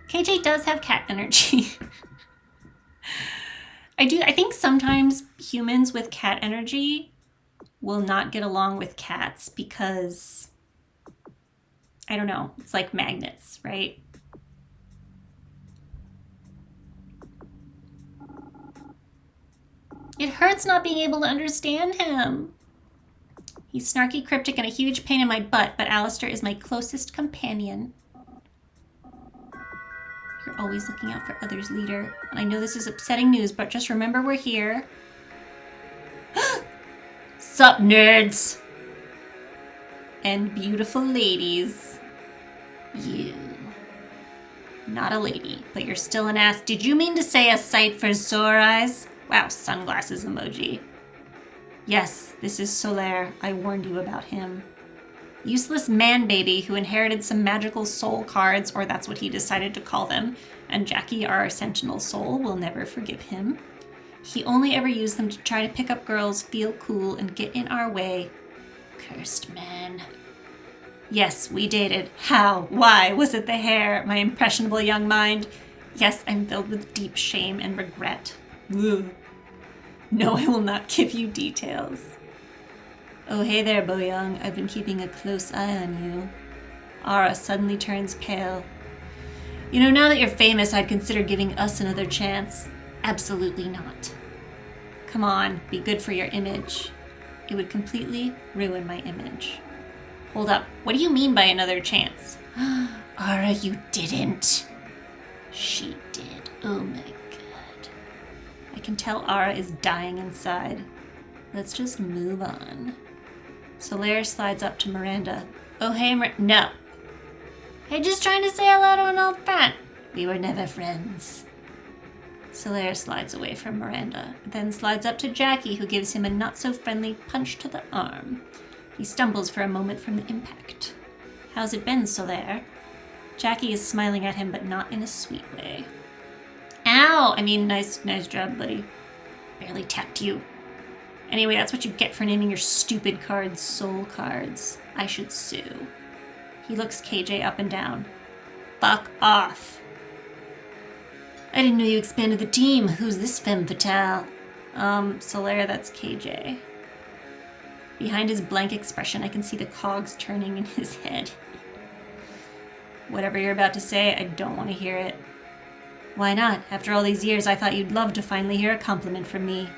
KJ does have cat energy. I think sometimes humans with cat energy will not get along with cats because, I don't know, it's like magnets, right? It hurts not being able to understand him. He's snarky, cryptic, and a huge pain in my butt, but Alistair is my closest companion. You're always looking out for others, leader. And I know this is upsetting news, but just remember we're here. Sup, nerds? And beautiful ladies. You. Not a lady, but you're still an ass. Did you mean to say a sight for sore eyes? Wow, sunglasses emoji. Yes, this is Solaire. I warned you about him. Useless man-baby who inherited some magical soul cards, or that's what he decided to call them, and Jackie, our sentinel soul, will never forgive him. He only ever used them to try to pick up girls, feel cool, and get in our way. Cursed man. Yes, we dated. How? Why? Was it the hair? My impressionable young mind? Yes, I'm filled with deep shame and regret. Ugh. No, I will not give you details. Oh, hey there, Boyoung. I've been keeping a close eye on you. Ara suddenly turns pale. You know, now that you're famous, I'd consider giving us another chance. Absolutely not. Come on, be good for your image. It would completely ruin my image. Hold up, what do you mean by another chance? Ara, you didn't. She did. Oh my god. I can tell Ara is dying inside. Let's just move on. Solaire slides up to Miranda. Oh, hey, no. Hey, just trying to say hello to an old friend. We were never friends. Solaire slides away from Miranda, then slides up to Jackie, who gives him a not-so-friendly punch to the arm. He stumbles for a moment from the impact. How's it been, Solaire? Jackie is smiling at him, but not in a sweet way. Ow! I mean, nice job, buddy. Barely tapped you. Anyway, that's what you get for naming your stupid cards soul cards. I should sue. He looks KJ up and down. Fuck off. I didn't know you expanded the team. Who's this femme fatale? Solaire, that's KJ. Behind his blank expression, I can see the cogs turning in his head. Whatever you're about to say, I don't want to hear it. Why not? After all these years, I thought you'd love to finally hear a compliment from me.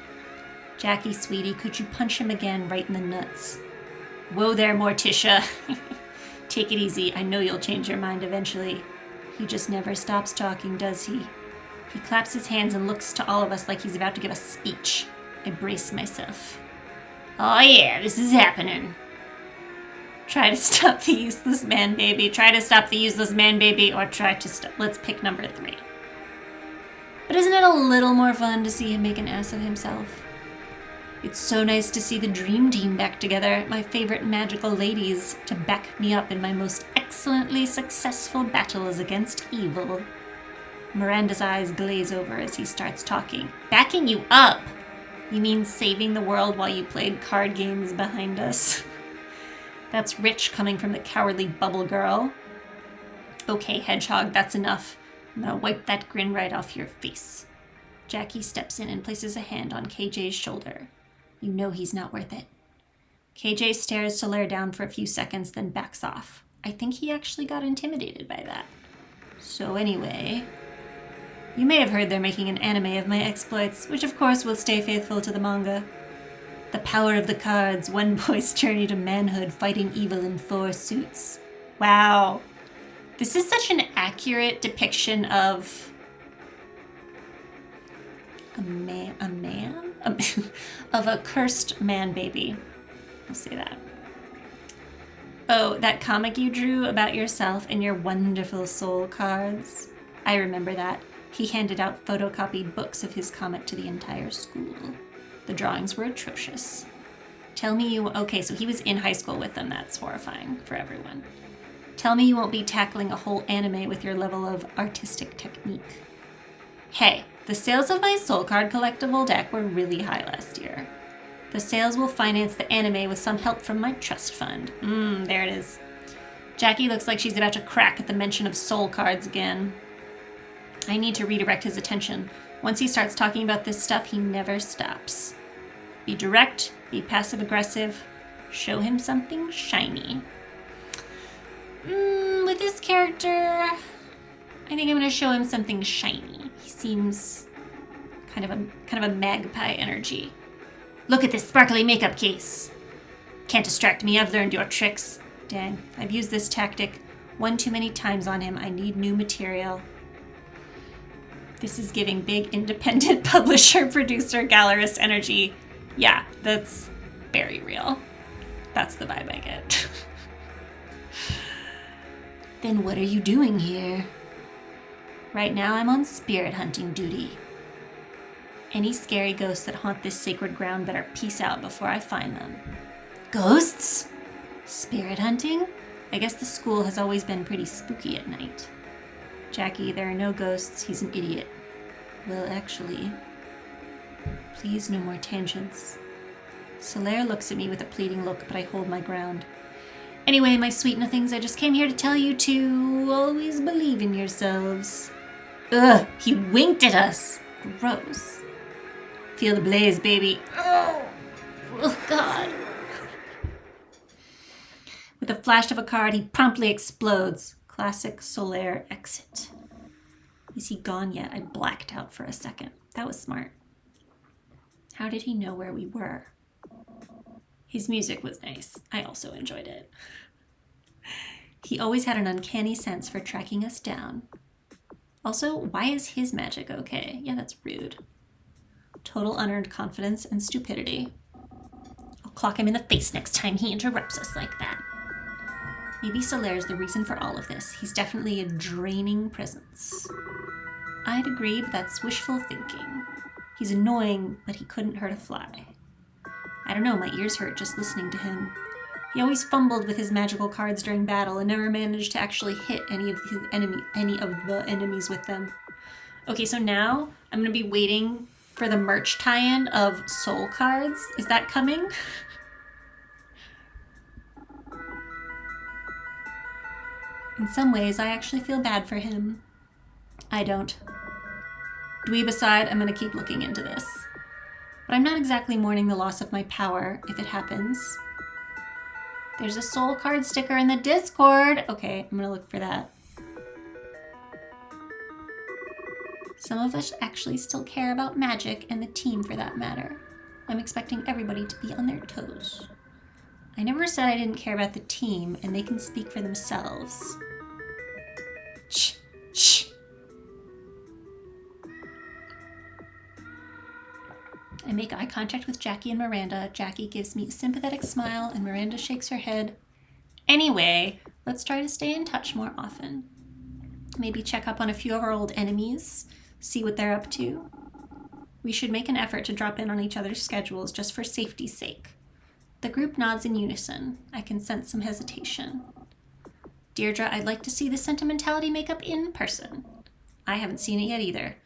Jackie, sweetie, could you punch him again right in the nuts? Whoa there, Morticia. Take it easy. I know you'll change your mind eventually. He just never stops talking, does he? He claps his hands and looks to all of us like he's about to give a speech. I brace myself. Oh yeah, this is happening. Try to stop the useless man baby. Try to stop the useless man baby, or try to stop. Let's pick number 3. But isn't it a little more fun to see him make an ass of himself? It's so nice to see the dream team back together, my favorite magical ladies, to back me up in my most excellently successful battles against evil. Miranda's eyes glaze over as he starts talking. Backing you up? You mean saving the world while you played card games behind us? That's rich coming from the cowardly bubble girl. Okay, Hedgehog, that's enough. I'm gonna wipe that grin right off your face. Jackie steps in and places a hand on KJ's shoulder. You know he's not worth it. KJ stares Solaire down for a few seconds, then backs off. I think he actually got intimidated by that. So anyway, you may have heard they're making an anime of my exploits, which of course will stay faithful to the manga. The power of the cards, one boy's journey to manhood, fighting evil in 4 suits. Wow. This is such an accurate depiction of of a cursed man baby. I'll say that. Oh, that comic you drew about yourself and your wonderful soul cards. I remember that. He handed out photocopied books of his comic to the entire school. The drawings were atrocious. Tell me you... Okay, so he was in high school with them. That's horrifying for everyone. Tell me you won't be tackling a whole anime with your level of artistic technique. Hey, the sales of my soul card collectible deck were really high last year. The sales will finance the anime with some help from my trust fund. There it is. Jackie looks like she's about to crack at the mention of soul cards again. I need to redirect his attention. Once he starts talking about this stuff, he never stops. Be direct, be passive-aggressive, show him something shiny. With this character, I think I'm going to show him something shiny. He seems kind of a magpie energy. Look at this sparkly makeup case. Can't distract me, I've learned your tricks. Dang, I've used this tactic one too many times on him. I need new material. This is giving big independent publisher, producer, gallerist energy. Yeah, that's very real. That's the vibe I get. Then what are you doing here? Right now I'm on spirit hunting duty. Any scary ghosts that haunt this sacred ground better peace out before I find them. Ghosts? Spirit hunting? I guess the school has always been pretty spooky at night. Jackie, there are no ghosts. He's an idiot. Well, actually... Please, no more tangents. Solaire looks at me with a pleading look, but I hold my ground. Anyway, my sweet nothings, I just came here to tell you to always believe in yourselves. Ugh, he winked at us. Gross. Feel the blaze, baby. Oh God. With a flash of a card, he promptly explodes. Classic Solaire exit. Is he gone yet? I blacked out for a second. That was smart. How did he know where we were? His music was nice. I also enjoyed it. He always had an uncanny sense for tracking us down. Also, why is his magic okay? Yeah, that's rude. Total unearned confidence and stupidity. I'll clock him in the face next time he interrupts us like that. Maybe Solaire's the reason for all of this. He's definitely a draining presence. I'd agree, but that's wishful thinking. He's annoying, but he couldn't hurt a fly. I don't know, my ears hurt just listening to him. He always fumbled with his magical cards during battle and never managed to actually hit any of the enemies with them. Okay, so now I'm gonna be waiting for the merch tie-in of soul cards. Is that coming? In some ways, I actually feel bad for him. I don't. Dweeb aside, I'm gonna keep looking into this. But I'm not exactly mourning the loss of my power, if it happens. There's a soul card sticker in the Discord. Okay, I'm gonna look for that. Some of us actually still care about magic and the team for that matter. I'm expecting everybody to be on their toes. I never said I didn't care about the team, and they can speak for themselves. Shh, shh. I make eye contact with Jackie and Miranda. Jackie gives me a sympathetic smile, and Miranda shakes her head. Anyway, let's try to stay in touch more often. Maybe check up on a few of our old enemies, see what they're up to. We should make an effort to drop in on each other's schedules just for safety's sake. The group nods in unison. I can sense some hesitation. Deirdre, I'd like to see the sentimentality makeup in person. I haven't seen it yet either.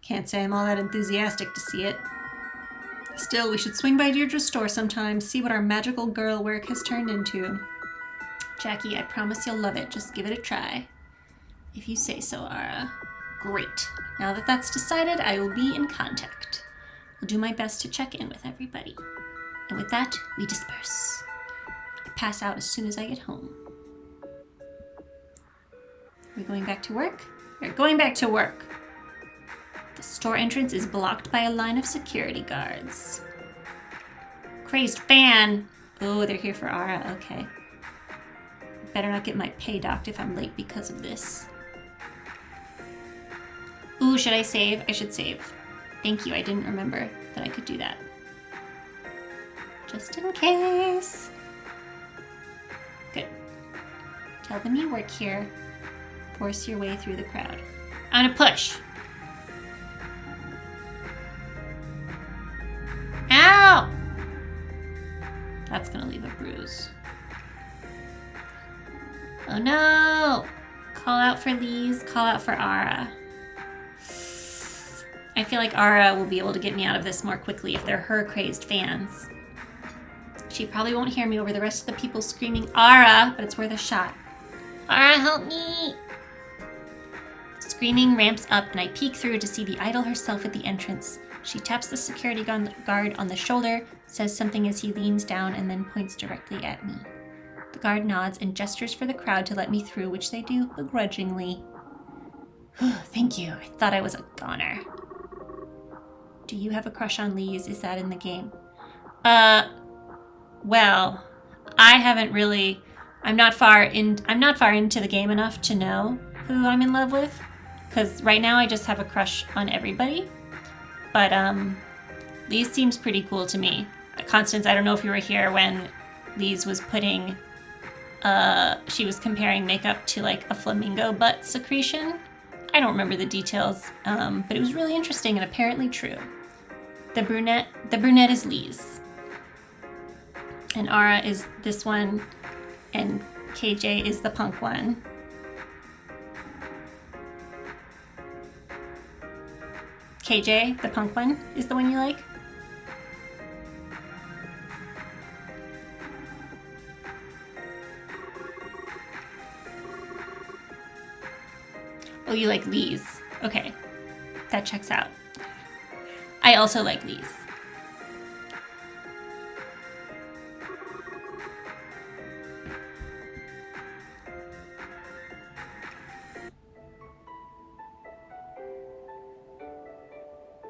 Can't say I'm all that enthusiastic to see it. Still, we should swing by Deirdre's store sometime, see what our magical girl work has turned into. Jackie, I promise you'll love it. Just give it a try. If you say so, Ara. Great. Now that that's decided, I will be in contact. I'll do my best to check in with everybody. And with that, we disperse. I pass out as soon as I get home. Are we going back to work? We're going back to work. The store entrance is blocked by a line of security guards. Crazed fan! Oh, they're here for Ara. Okay. Better not get my pay docked if I'm late because of this. Ooh, should I save? I should save. Thank you, I didn't remember that I could do that. Just in case. Good. Tell them you work here. Force your way through the crowd. I'm gonna push. Ow! That's gonna leave a bruise. Oh no! Call out for Lise, call out for Ara. I feel like Ara will be able to get me out of this more quickly if they're her crazed fans. She probably won't hear me over the rest of the people screaming, Ara, but it's worth a shot. Ara, help me! Screaming ramps up and I peek through to see the idol herself at the entrance. She taps the security guard on the shoulder, says something as he leans down, and then points directly at me. The guard nods and gestures for the crowd to let me through, which they do begrudgingly. Thank you. I thought I was a goner. Do you have a crush on Lise? Is that in the game? Well, I haven't really... I'm not far into the game enough to know who I'm in love with, because right now I just have a crush on everybody. But Lise seems pretty cool to me. Constance, I don't know if you were here when Lise was putting... she was comparing makeup to like a flamingo butt secretion. I don't remember the details, but it was really interesting and apparently true. The brunette is Lise. And Ara is this one, and KJ is the punk one. KJ, the punk one, is the one you like? Oh, you like Lise. Okay, that checks out. I also like Lise.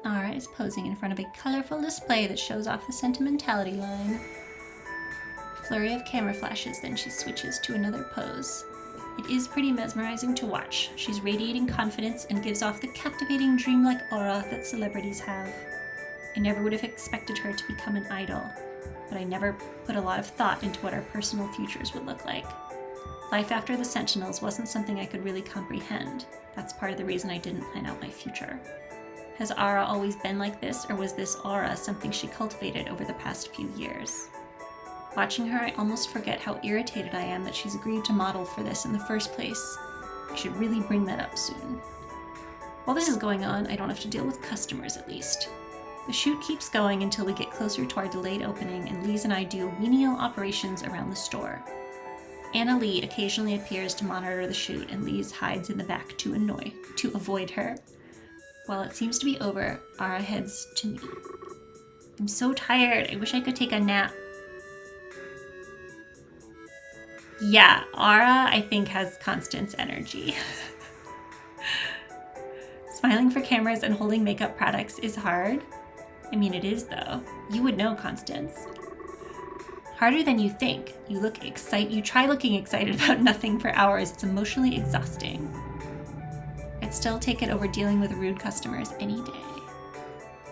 Ara is posing in front of a colorful display that shows off the sentimentality line. Flurry of camera flashes, then she switches to another pose. It is pretty mesmerizing to watch. She's radiating confidence and gives off the captivating dreamlike aura that celebrities have. I never would have expected her to become an idol, but I never put a lot of thought into what our personal futures would look like. Life after the Sentinels wasn't something I could really comprehend. That's part of the reason I didn't plan out my future. Has Ara always been like this, or was this aura something she cultivated over the past few years? Watching her, I almost forget how irritated I am that she's agreed to model for this in the first place. I should really bring that up soon. While this is going on, I don't have to deal with customers at least. The shoot keeps going until we get closer to our delayed opening, and Lise and I do menial operations around the store. Anna Lee occasionally appears to monitor the shoot, and Lise hides in the back to avoid her. While it seems to be over, Ara heads to me. I'm so tired. I wish I could take a nap. Yeah, Ara, I think, has Constance energy. Smiling for cameras and holding makeup products is hard. I mean, it is, though. You would know, Constance. Harder than you think. You try looking excited about nothing for hours. It's emotionally exhausting. I'd still take it over dealing with rude customers any day.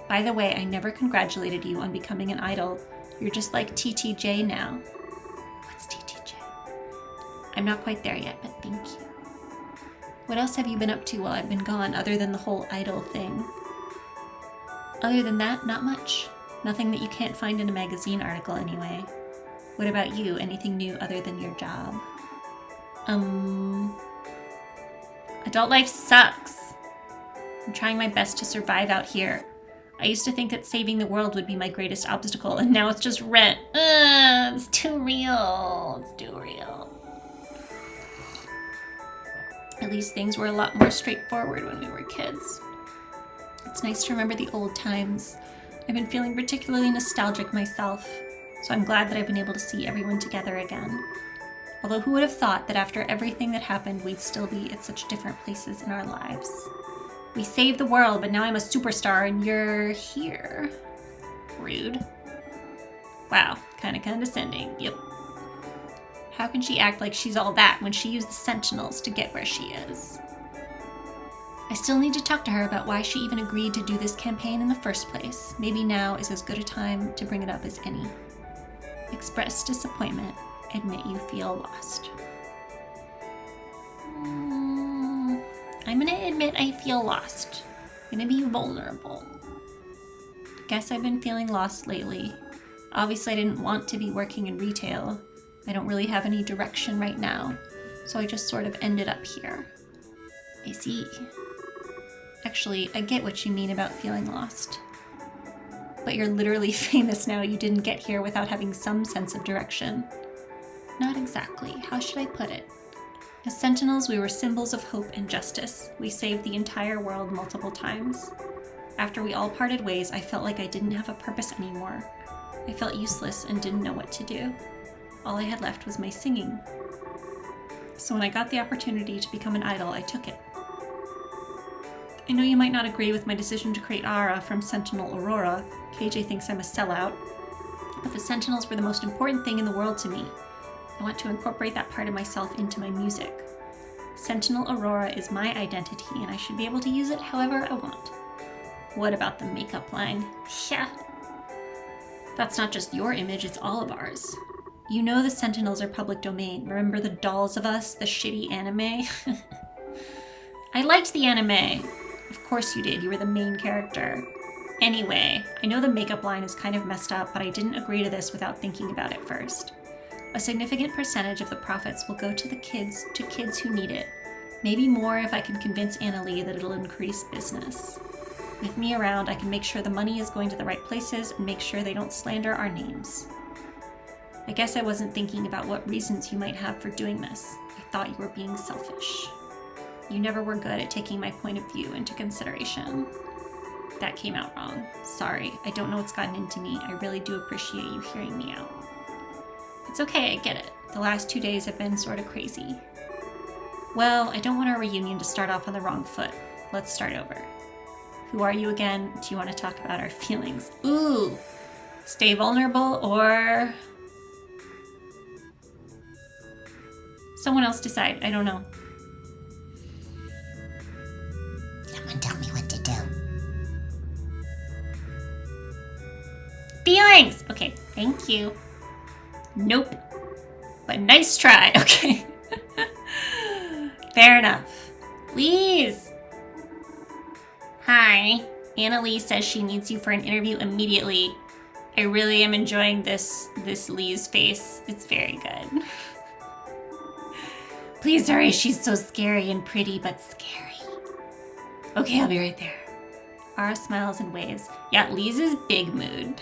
By the way, I never congratulated you on becoming an idol. You're just like TTJ now. What's TTJ? I'm not quite there yet, but thank you. What else have you been up to while I've been gone, other than the whole idol thing? Other than that, not much. Nothing that you can't find in a magazine article anyway. What about you? Anything new other than your job? Adult life sucks. I'm trying my best to survive out here. I used to think that saving the world would be my greatest obstacle, and now it's just rent. It's too real. It's too real. At least things were a lot more straightforward when we were kids. It's nice to remember the old times. I've been feeling particularly nostalgic myself, so I'm glad that I've been able to see everyone together again. Although who would have thought that after everything that happened, we'd still be at such different places in our lives. We saved the world, but now I'm a superstar and you're here. Rude. Wow, kind of condescending. Yep. How can she act like she's all that when she used the Sentinels to get where she is? I still need to talk to her about why she even agreed to do this campaign in the first place. Maybe now is as good a time to bring it up as any. Express disappointment. Admit you feel lost. I'm gonna admit I feel lost. I'm gonna be vulnerable. Guess I've been feeling lost lately. Obviously I didn't want to be working in retail. I don't really have any direction right now, so I just sort of ended up here. I see. Actually, I get what you mean about feeling lost. But you're literally famous now. You didn't get here without having some sense of direction. Not exactly. How should I put it? As sentinels, we were symbols of hope and justice. We saved the entire world multiple times. After we all parted ways, I felt like I didn't have a purpose anymore. I felt useless and didn't know what to do. All I had left was my singing. So when I got the opportunity to become an idol, I took it. I know you might not agree with my decision to create Ara from Sentinel Aurora. KJ thinks I'm a sellout. But the Sentinels were the most important thing in the world to me. I want to incorporate that part of myself into my music. Sentinel Aurora is my identity, and I should be able to use it however I want. What about the makeup line? Yeah. That's not just your image, it's all of ours. You know the Sentinels are public domain. Remember the Dolls of Us, the shitty anime? I liked the anime. Of course you did, you were the main character. Anyway, I know the makeup line is kind of messed up, but I didn't agree to this without thinking about it first. A significant percentage of the profits will go to kids who need it. Maybe more if I can convince Annalie that it'll increase business. With me around, I can make sure the money is going to the right places and make sure they don't slander our names. I guess I wasn't thinking about what reasons you might have for doing this. I thought you were being selfish. You never were good at taking my point of view into consideration. That came out wrong. Sorry, I don't know what's gotten into me. I really do appreciate you hearing me out. It's okay, I get it. The last 2 days have been sort of crazy. Well, I don't want our reunion to start off on the wrong foot. Let's start over. Who are you again? Do you want to talk about our feelings? Ooh! Stay vulnerable or... Someone else decide. I don't know. Someone tell me what to do. Feelings! Okay, thank you. Nope. But nice try. Okay. Fair enough. Lise! Hi. Annalie says she needs you for an interview immediately. I really am enjoying this Lise face. It's very good. Please hurry, she's so scary and pretty, but scary. Okay, I'll be right there. Ara smiles and waves. Yeah, Lise is big mood.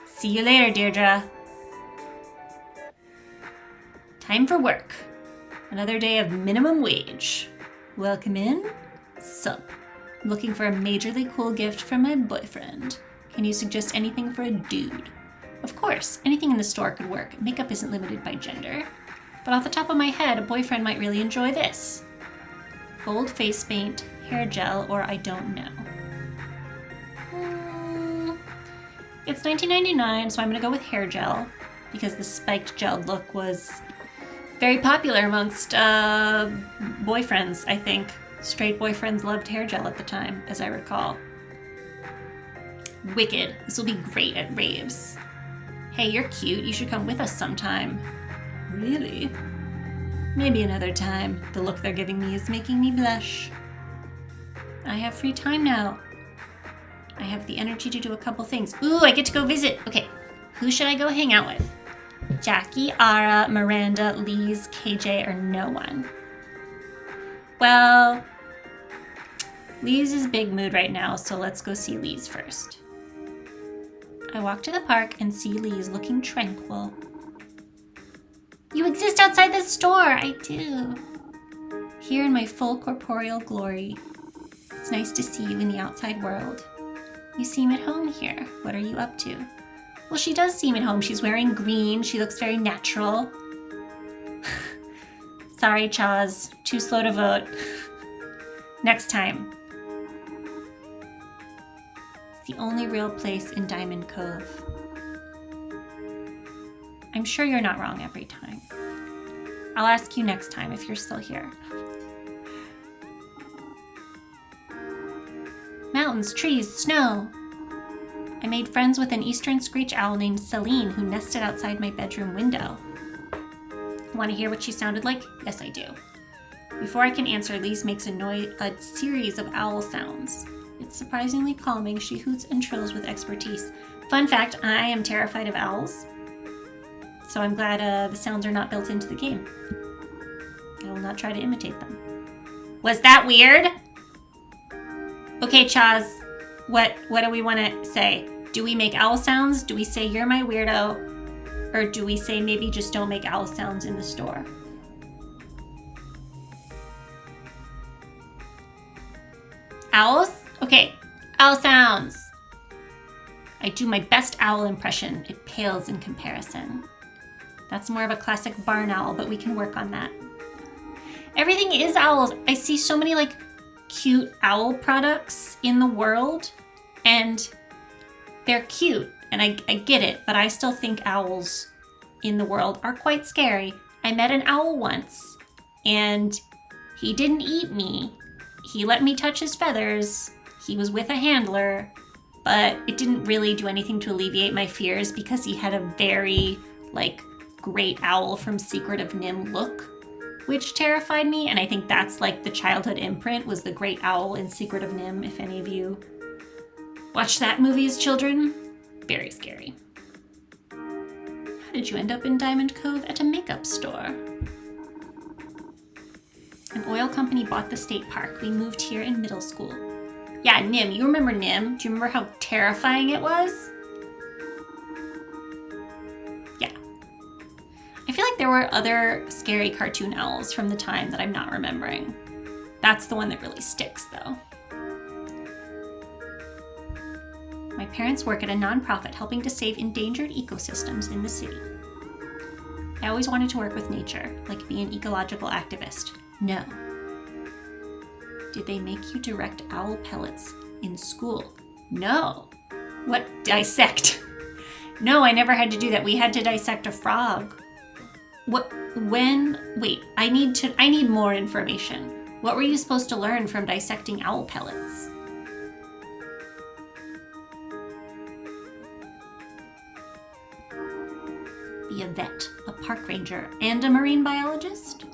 See you later, Deirdre. Time for work. Another day of minimum wage. Welcome in. Sup. Looking for a majorly cool gift from my boyfriend. Can you suggest anything for a dude? Of course, anything in the store could work. Makeup isn't limited by gender. But off the top of my head, a boyfriend might really enjoy this. Gold face paint, hair gel, or I don't know. It's $19.99, so I'm gonna go with hair gel because the spiked gel look was very popular amongst boyfriends, I think. Straight boyfriends loved hair gel at the time, as I recall. Wicked. This will be great at raves. Hey, you're cute. You should come with us sometime. Really? Maybe another time. The look they're giving me is making me blush. I have free time now. I have the energy to do a couple things. Ooh, I get to go visit. Okay, who should I go hang out with? Jackie, Ara, Miranda, Lise, KJ, or no one? Well, Lise is big mood right now, so let's go see Lise first. I walk to the park and see Lise looking tranquil. You exist outside the store! I do. Here in my full corporeal glory. It's nice to see you in the outside world. You seem at home here. What are you up to? Well, she does seem at home. She's wearing green. She looks very natural. Sorry, Chaz. Too slow to vote. Next time. It's the only real place in Diamond Cove. I'm sure you're not wrong every time. I'll ask you next time if you're still here. Mountains, trees, snow. I made friends with an eastern screech owl named Celine who nested outside my bedroom window. Want to hear what she sounded like? Yes, I do. Before I can answer, Lise makes a series of owl sounds. It's surprisingly calming. She hoots and trills with expertise. Fun fact, I am terrified of owls. So I'm glad the sounds are not built into the game. I will not try to imitate them. Was that weird? Okay, Chaz. What do we want to say? Do we make owl sounds? Do we say you're my weirdo? Or do we say maybe just don't make owl sounds in the store? Owls? Okay, owl sounds. I do my best owl impression. It pales in comparison. That's more of a classic barn owl, but we can work on that. Everything is owls. I see so many like cute owl products in the world, and they're cute, and I get it, but I still think owls in the world are quite scary. I met an owl once, and he didn't eat me. He let me touch his feathers. He was with a handler, but it didn't really do anything to alleviate my fears because he had a very like great owl from Secret of Nim look, which terrified me. And I think that's like the childhood imprint, was the great owl in Secret of Nim. If any of you watched that movie as children, very scary. How did you end up in Diamond Cove at a makeup store? An oil company bought the state park. We moved here in middle school. Yeah, Nim. You remember Nim? Do you remember how terrifying it was? Yeah. I feel like there were other scary cartoon owls from the time that I'm not remembering. That's the one that really sticks, though. My parents work at a nonprofit helping to save endangered ecosystems in the city. I always wanted to work with nature, like be an ecological activist. No. Did they make you direct owl pellets in school? No. What? Dissect? No, I never had to do that. We had to dissect a frog. What? When? Wait, I need more information. What were you supposed to learn from dissecting owl pellets? Be a vet, a park ranger, and a marine biologist?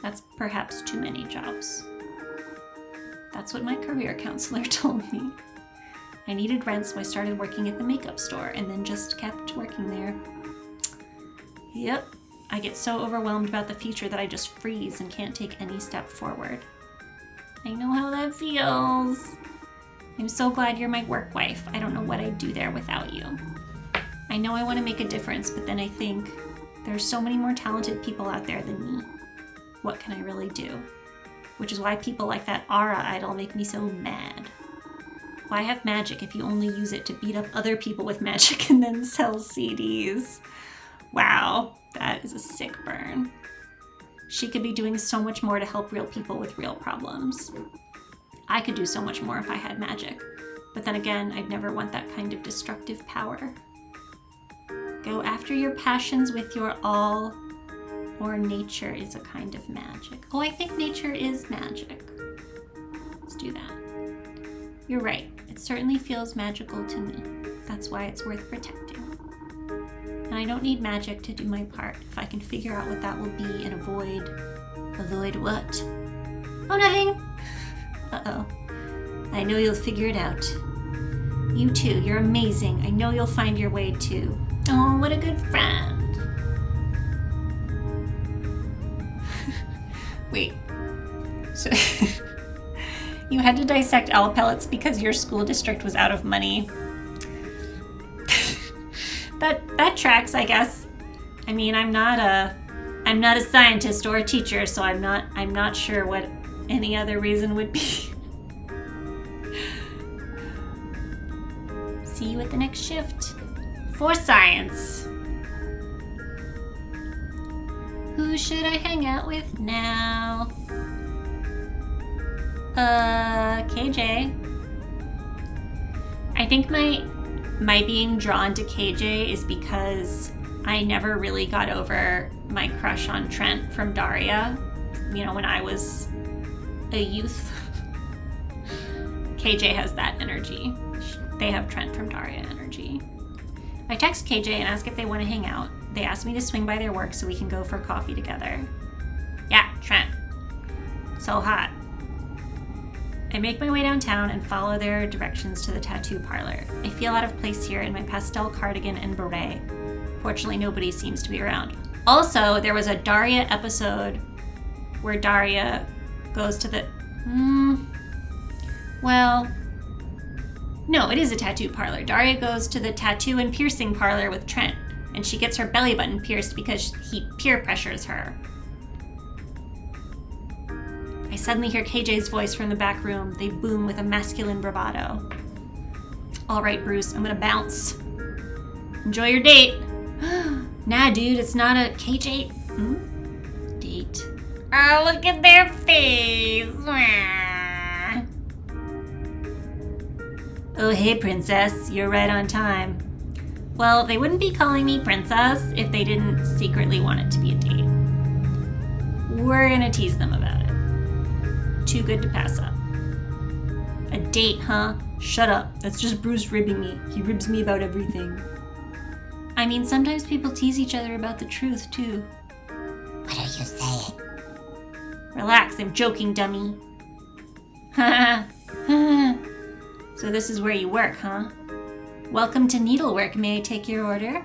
That's perhaps too many jobs. That's what my career counselor told me. I needed rent, so I started working at the makeup store and then just kept working there. Yep, I get so overwhelmed about the future that I just freeze and can't take any step forward. I know how that feels. I'm so glad you're my work wife. I don't know what I'd do there without you. I know I want to make a difference, but then I think there's so many more talented people out there than me. What can I really do? Which is why people like that Aura idol make me so mad. Why have magic if you only use it to beat up other people with magic and then sell CDs? Wow, that is a sick burn. She could be doing so much more to help real people with real problems. I could do so much more if I had magic, but then again, I'd never want that kind of destructive power. Go after your passions with your all, or nature is a kind of magic. Oh, I think nature is magic. Let's do that. You're right. It certainly feels magical to me. That's why it's worth protecting. And I don't need magic to do my part. If I can figure out what that will be and avoid... Avoid what? Oh, nothing! Uh-oh. I know you'll figure it out. You too. You're amazing. I know you'll find your way too. Oh, what a good friend. Wait, so you had to dissect owl pellets because your school district was out of money. That tracks, I guess. I mean, I'm not a scientist or a teacher, so I'm not sure what any other reason would be. See you at the next shift. For science. Who should I hang out with now? KJ. I think my being drawn to KJ is because I never really got over my crush on Trent from Daria. You know, when I was a youth. KJ has that energy. They have Trent from Daria energy. I text KJ and ask if they want to hang out. They asked me to swing by their work so we can go for coffee together. Yeah, Trent. So hot. I make my way downtown and follow their directions to the tattoo parlor. I feel out of place here in my pastel cardigan and beret. Fortunately, nobody seems to be around. Also, there was a Daria episode where Daria goes to the... Well, No, it is a tattoo parlor. Daria goes to the tattoo and piercing parlor with Trent, and she gets her belly button pierced because he peer pressures her. I suddenly hear KJ's voice from the back room. They boom with a masculine bravado. All right, Bruce, I'm gonna bounce. Enjoy your date. Nah, dude, it's not a KJ date. Oh, look at their face. Oh, hey, princess. You're right on time. Well, they wouldn't be calling me princess if they didn't secretly want it to be a date. We're gonna tease them about it. Too good to pass up. A date, huh? Shut up. That's just Bruce ribbing me. He ribs me about everything. I mean, sometimes people tease each other about the truth, too. What are you saying? Relax, I'm joking, dummy. So this is where you work, huh? Welcome to needlework. May I take your order?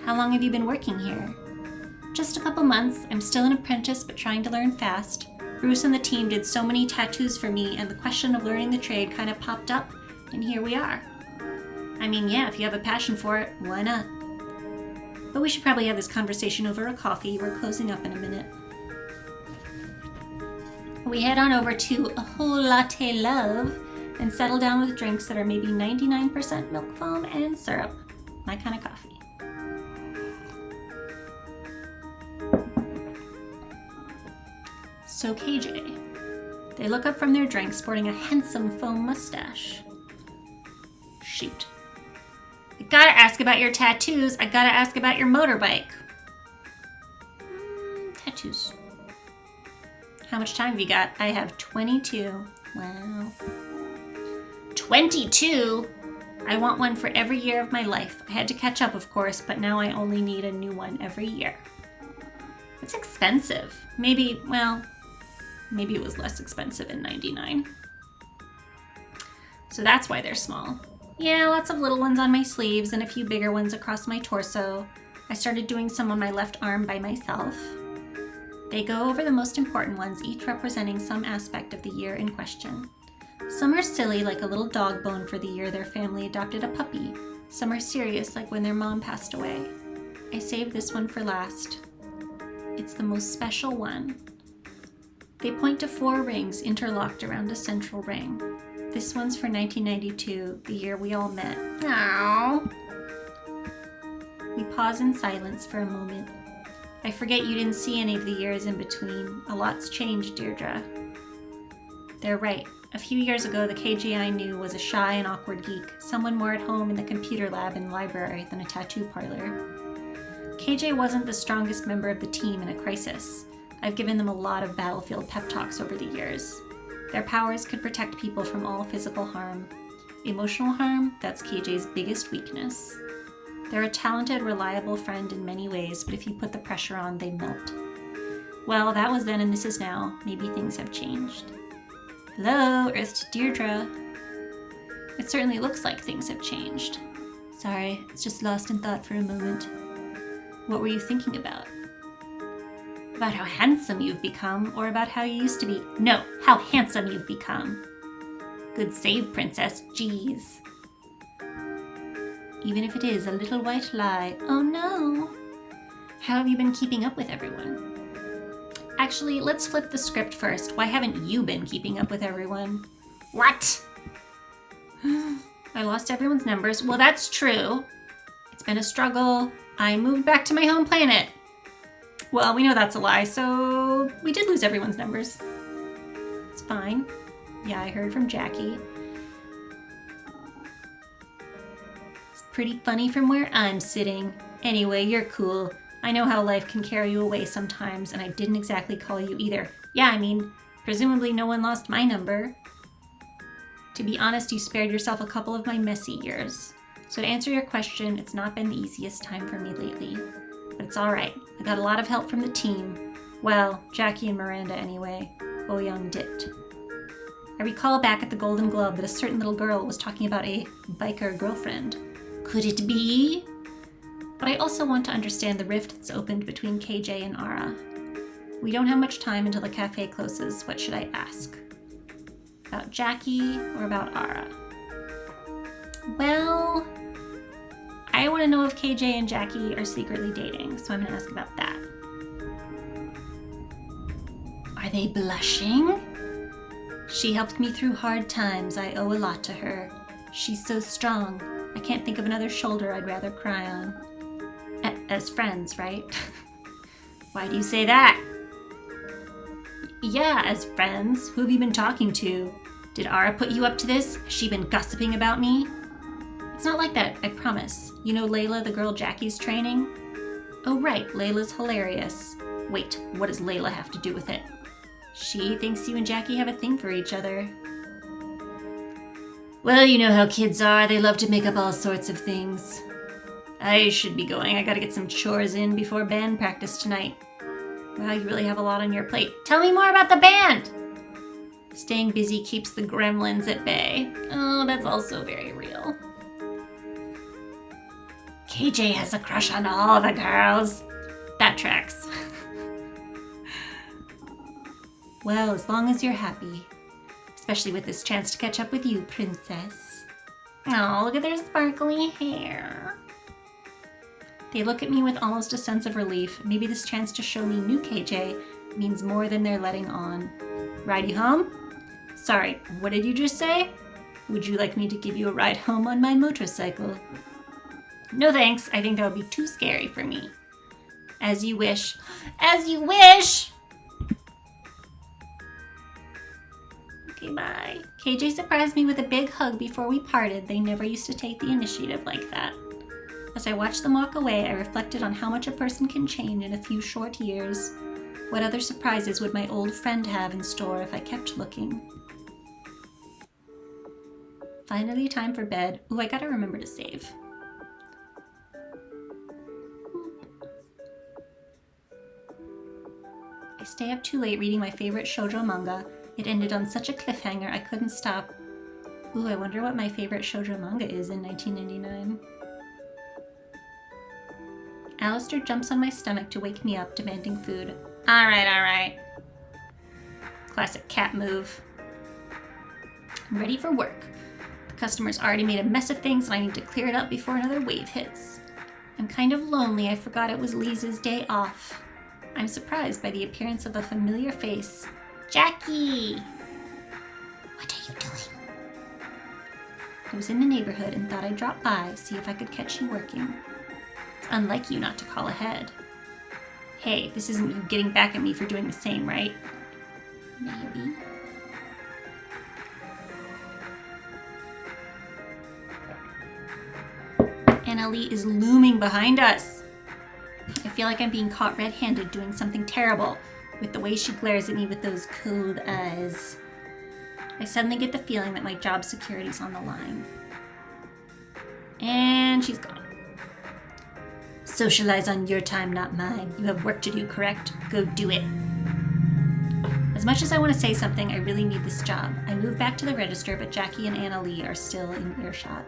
How long have you been working here? Just a couple months. I'm still an apprentice, but trying to learn fast. Bruce and the team did so many tattoos for me, and the question of learning the trade kind of popped up, and here we are. I mean, yeah, if you have a passion for it, why not? But we should probably have this conversation over a coffee. We're closing up in a minute. We head on over to a whole latte love and settle down with drinks that are maybe 99% milk foam and syrup. My kind of coffee. So KJ. They look up from their drink sporting a handsome foam mustache. Shoot. I gotta ask about your tattoos. I gotta ask about your motorbike. Tattoos. How much time have you got? I have 22. Wow. 22? I want one for every year of my life. I had to catch up, of course, but now I only need a new one every year. It's expensive. Maybe it was less expensive in '99. So that's why they're small. Yeah, lots of little ones on my sleeves and a few bigger ones across my torso. I started doing some on my left arm by myself. They go over the most important ones, each representing some aspect of the year in question. Some are silly, like a little dog bone for the year their family adopted a puppy. Some are serious, like when their mom passed away. I saved this one for last. It's the most special one. They point to 4 rings interlocked around a central ring. This one's for 1992, the year we all met. Aww. We pause in silence for a moment. I forget you didn't see any of the years in between. A lot's changed, Deirdre. They're right. A few years ago, the KJ I knew was a shy and awkward geek, someone more at home in the computer lab and library than a tattoo parlor. KJ wasn't the strongest member of the team in a crisis. I've given them a lot of battlefield pep talks over the years. Their powers could protect people from all physical harm. Emotional harm, that's KJ's biggest weakness. They're a talented, reliable friend in many ways, but if you put the pressure on, they melt. Well, that was then and this is now. Maybe things have changed. Hello, Earth to Deirdre. It certainly looks like things have changed. Sorry, it's just lost in thought for a moment. What were you thinking about? About how handsome you've become, or about how you used to be? No, how handsome you've become. Good save, princess. Jeez. Even if it is a little white lie. Oh no. How have you been keeping up with everyone? Actually, let's flip the script first. Why haven't you been keeping up with everyone? What? I lost everyone's numbers. Well, that's true. It's been a struggle. I moved back to my home planet. Well, we know that's a lie, so we did lose everyone's numbers. It's fine. Yeah, I heard from Jackie. It's pretty funny from where I'm sitting. Anyway, you're cool. I know how life can carry you away sometimes, and I didn't exactly call you either. Yeah, I mean, presumably no one lost my number. To be honest, you spared yourself a couple of my messy years. So to answer your question, it's not been the easiest time for me lately. But it's alright. I got a lot of help from the team. Well, Jackie and Miranda anyway. Oh Young dipped. I recall back at the Golden Globe that a certain little girl was talking about a biker girlfriend. Could it be? But I also want to understand the rift that's opened between KJ and Ara. We don't have much time until the cafe closes. What should I ask? About Jackie or about Ara? Well, I want to know if KJ and Jackie are secretly dating, so I'm going to ask about that. Are they blushing? She helped me through hard times. I owe a lot to her. She's so strong. I can't think of another shoulder I'd rather cry on. As friends, right? Why do you say that? Yeah, as friends. Who have you been talking to? Did Ara put you up to this? Has she been gossiping about me? It's not like that, I promise. You know Layla, the girl Jackie's training? Oh right, Layla's hilarious. Wait, what does Layla have to do with it? She thinks you and Jackie have a thing for each other. Well, you know how kids are. They love to make up all sorts of things. I should be going. I gotta get some chores in before band practice tonight. Wow, you really have a lot on your plate. Tell me more about the band! Staying busy keeps the gremlins at bay. Oh, that's also very real. KJ has a crush on all the girls. That tracks. Well, as long as you're happy. Especially with this chance to catch up with you, princess. Oh, look at their sparkly hair. They look at me with almost a sense of relief. Maybe this chance to show me new KJ means more than they're letting on. Ride you home? Sorry, what did you just say? Would you like me to give you a ride home on my motorcycle? No thanks, I think that would be too scary for me. As you wish. As you wish! Okay, bye. KJ surprised me with a big hug before we parted. They never used to take the initiative like that. As I watched them walk away, I reflected on how much a person can change in a few short years. What other surprises would my old friend have in store if I kept looking? Finally, time for bed. Ooh, I gotta remember to save. I stay up too late reading my favorite shoujo manga. It ended on such a cliffhanger I couldn't stop. Ooh, I wonder what my favorite shoujo manga is in 1999. Alistair jumps on my stomach to wake me up, demanding food. Alright. Classic cat move. I'm ready for work. The customer's already made a mess of things and I need to clear it up before another wave hits. I'm kind of lonely. I forgot it was Lisa's day off. I'm surprised by the appearance of a familiar face. Jackie! What are you doing? I was in the neighborhood and thought I'd drop by, see if I could catch you working. It's unlike you not to call ahead. Hey, this isn't you getting back at me for doing the same, right? Maybe. Annalie is looming behind us. I feel like I'm being caught red-handed doing something terrible with the way she glares at me with those cold eyes. I suddenly get the feeling that my job security's on the line. And she's gone. Socialize on your time, not mine. You have work to do, correct? Go do it. As much as I want to say something, I really need this job. I move back to the register, but Jackie and Annalie are still in earshot.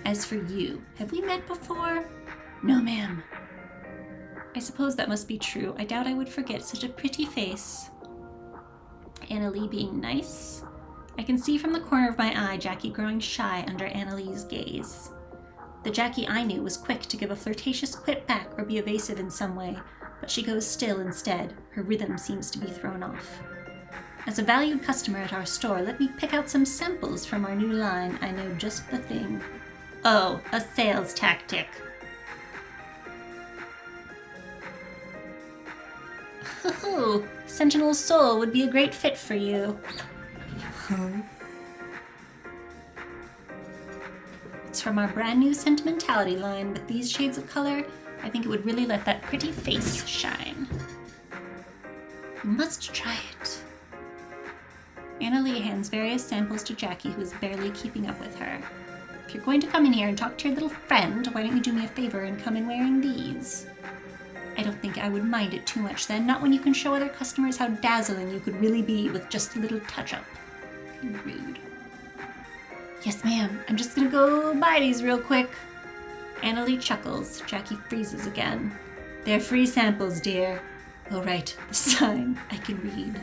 As for you, have we met before? No, ma'am. I suppose that must be true. I doubt I would forget such a pretty face. Annalie being nice? I can see from the corner of my eye Jackie growing shy under Annalie's gaze. The Jackie I knew was quick to give a flirtatious quip back or be evasive in some way, but she goes still instead. Her rhythm seems to be thrown off. As a valued customer at our store, let me pick out some samples from our new line. I know just the thing. Oh, a sales tactic. Hoo-hoo! Sentinel's Soul would be a great fit for you. It's from our brand new Sentimentality line. With these shades of color, I think it would really let that pretty face shine. You must try it. Annalie hands various samples to Jackie, who is barely keeping up with her. If you're going to come in here and talk to your little friend, why don't you do me a favor and come in wearing these? I don't think I would mind it too much then, not when you can show other customers how dazzling you could really be with just a little touch-up. Rude. Yes, ma'am. I'm just gonna go buy these real quick. Annalie chuckles. Jackie freezes again. They're free samples, dear. Oh, right. The sign. I can read.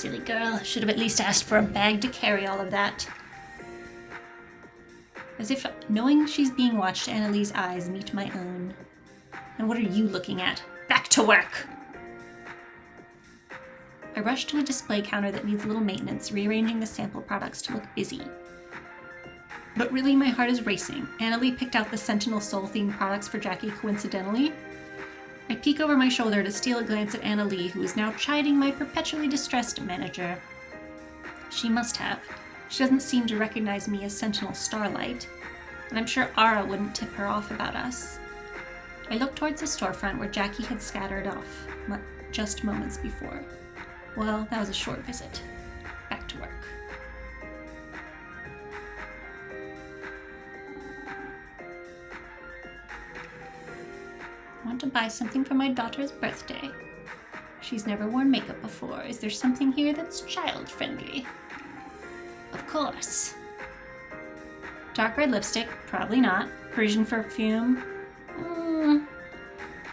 Silly girl. Should have at least asked for a bag to carry all of that. As if knowing she's being watched, Annalie's eyes meet my own. And what are you looking at? Back to work! I rush to a display counter that needs a little maintenance, rearranging the sample products to look busy. But really, my heart is racing. Annalie picked out the Sentinel Soul-themed products for Jackie coincidentally. I peek over my shoulder to steal a glance at Annalie, who is now chiding my perpetually distressed manager. She must have. She doesn't seem to recognize me as Sentinel Starlight, and I'm sure Ara wouldn't tip her off about us. I look towards the storefront where Jackie had scattered off just moments before. Well, that was a short visit. Back to work. I want to buy something for my daughter's birthday. She's never worn makeup before. Is there something here that's child-friendly? Of course. Dark red lipstick? Probably not. Parisian perfume?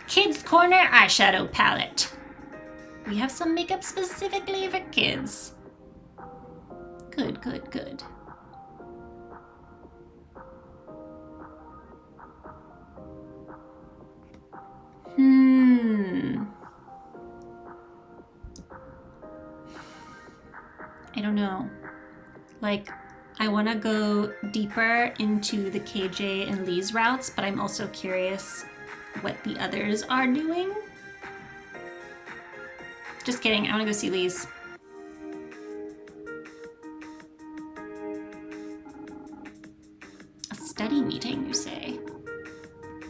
Kids Corner eyeshadow palette. We have some makeup specifically for kids. Good, good, good. I don't know. Like, I want to go deeper into the KJ and Lee's routes, but I'm also curious what the others are doing. Just kidding, I want to go see Lee's. A study meeting, you say?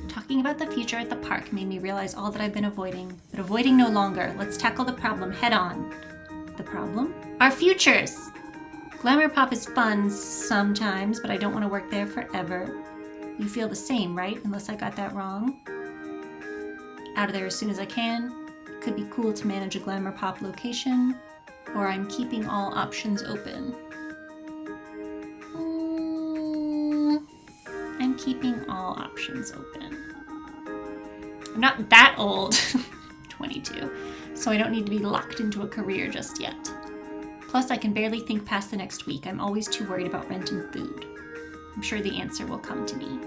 Talking about the future at the park made me realize all that I've been avoiding. But avoiding no longer. Let's tackle the problem head on. The problem? Our futures! Glamour Pop is fun sometimes, but I don't want to work there forever. You feel the same, right? Unless I got that wrong. Out of there as soon as I can. Could be cool to manage a Glamour Pop location, or I'm keeping all options open. I'm keeping all options open. I'm not that old, 22, so I don't need to be locked into a career just yet. Plus, I can barely think past the next week. I'm always too worried about rent and food. I'm sure the answer will come to me.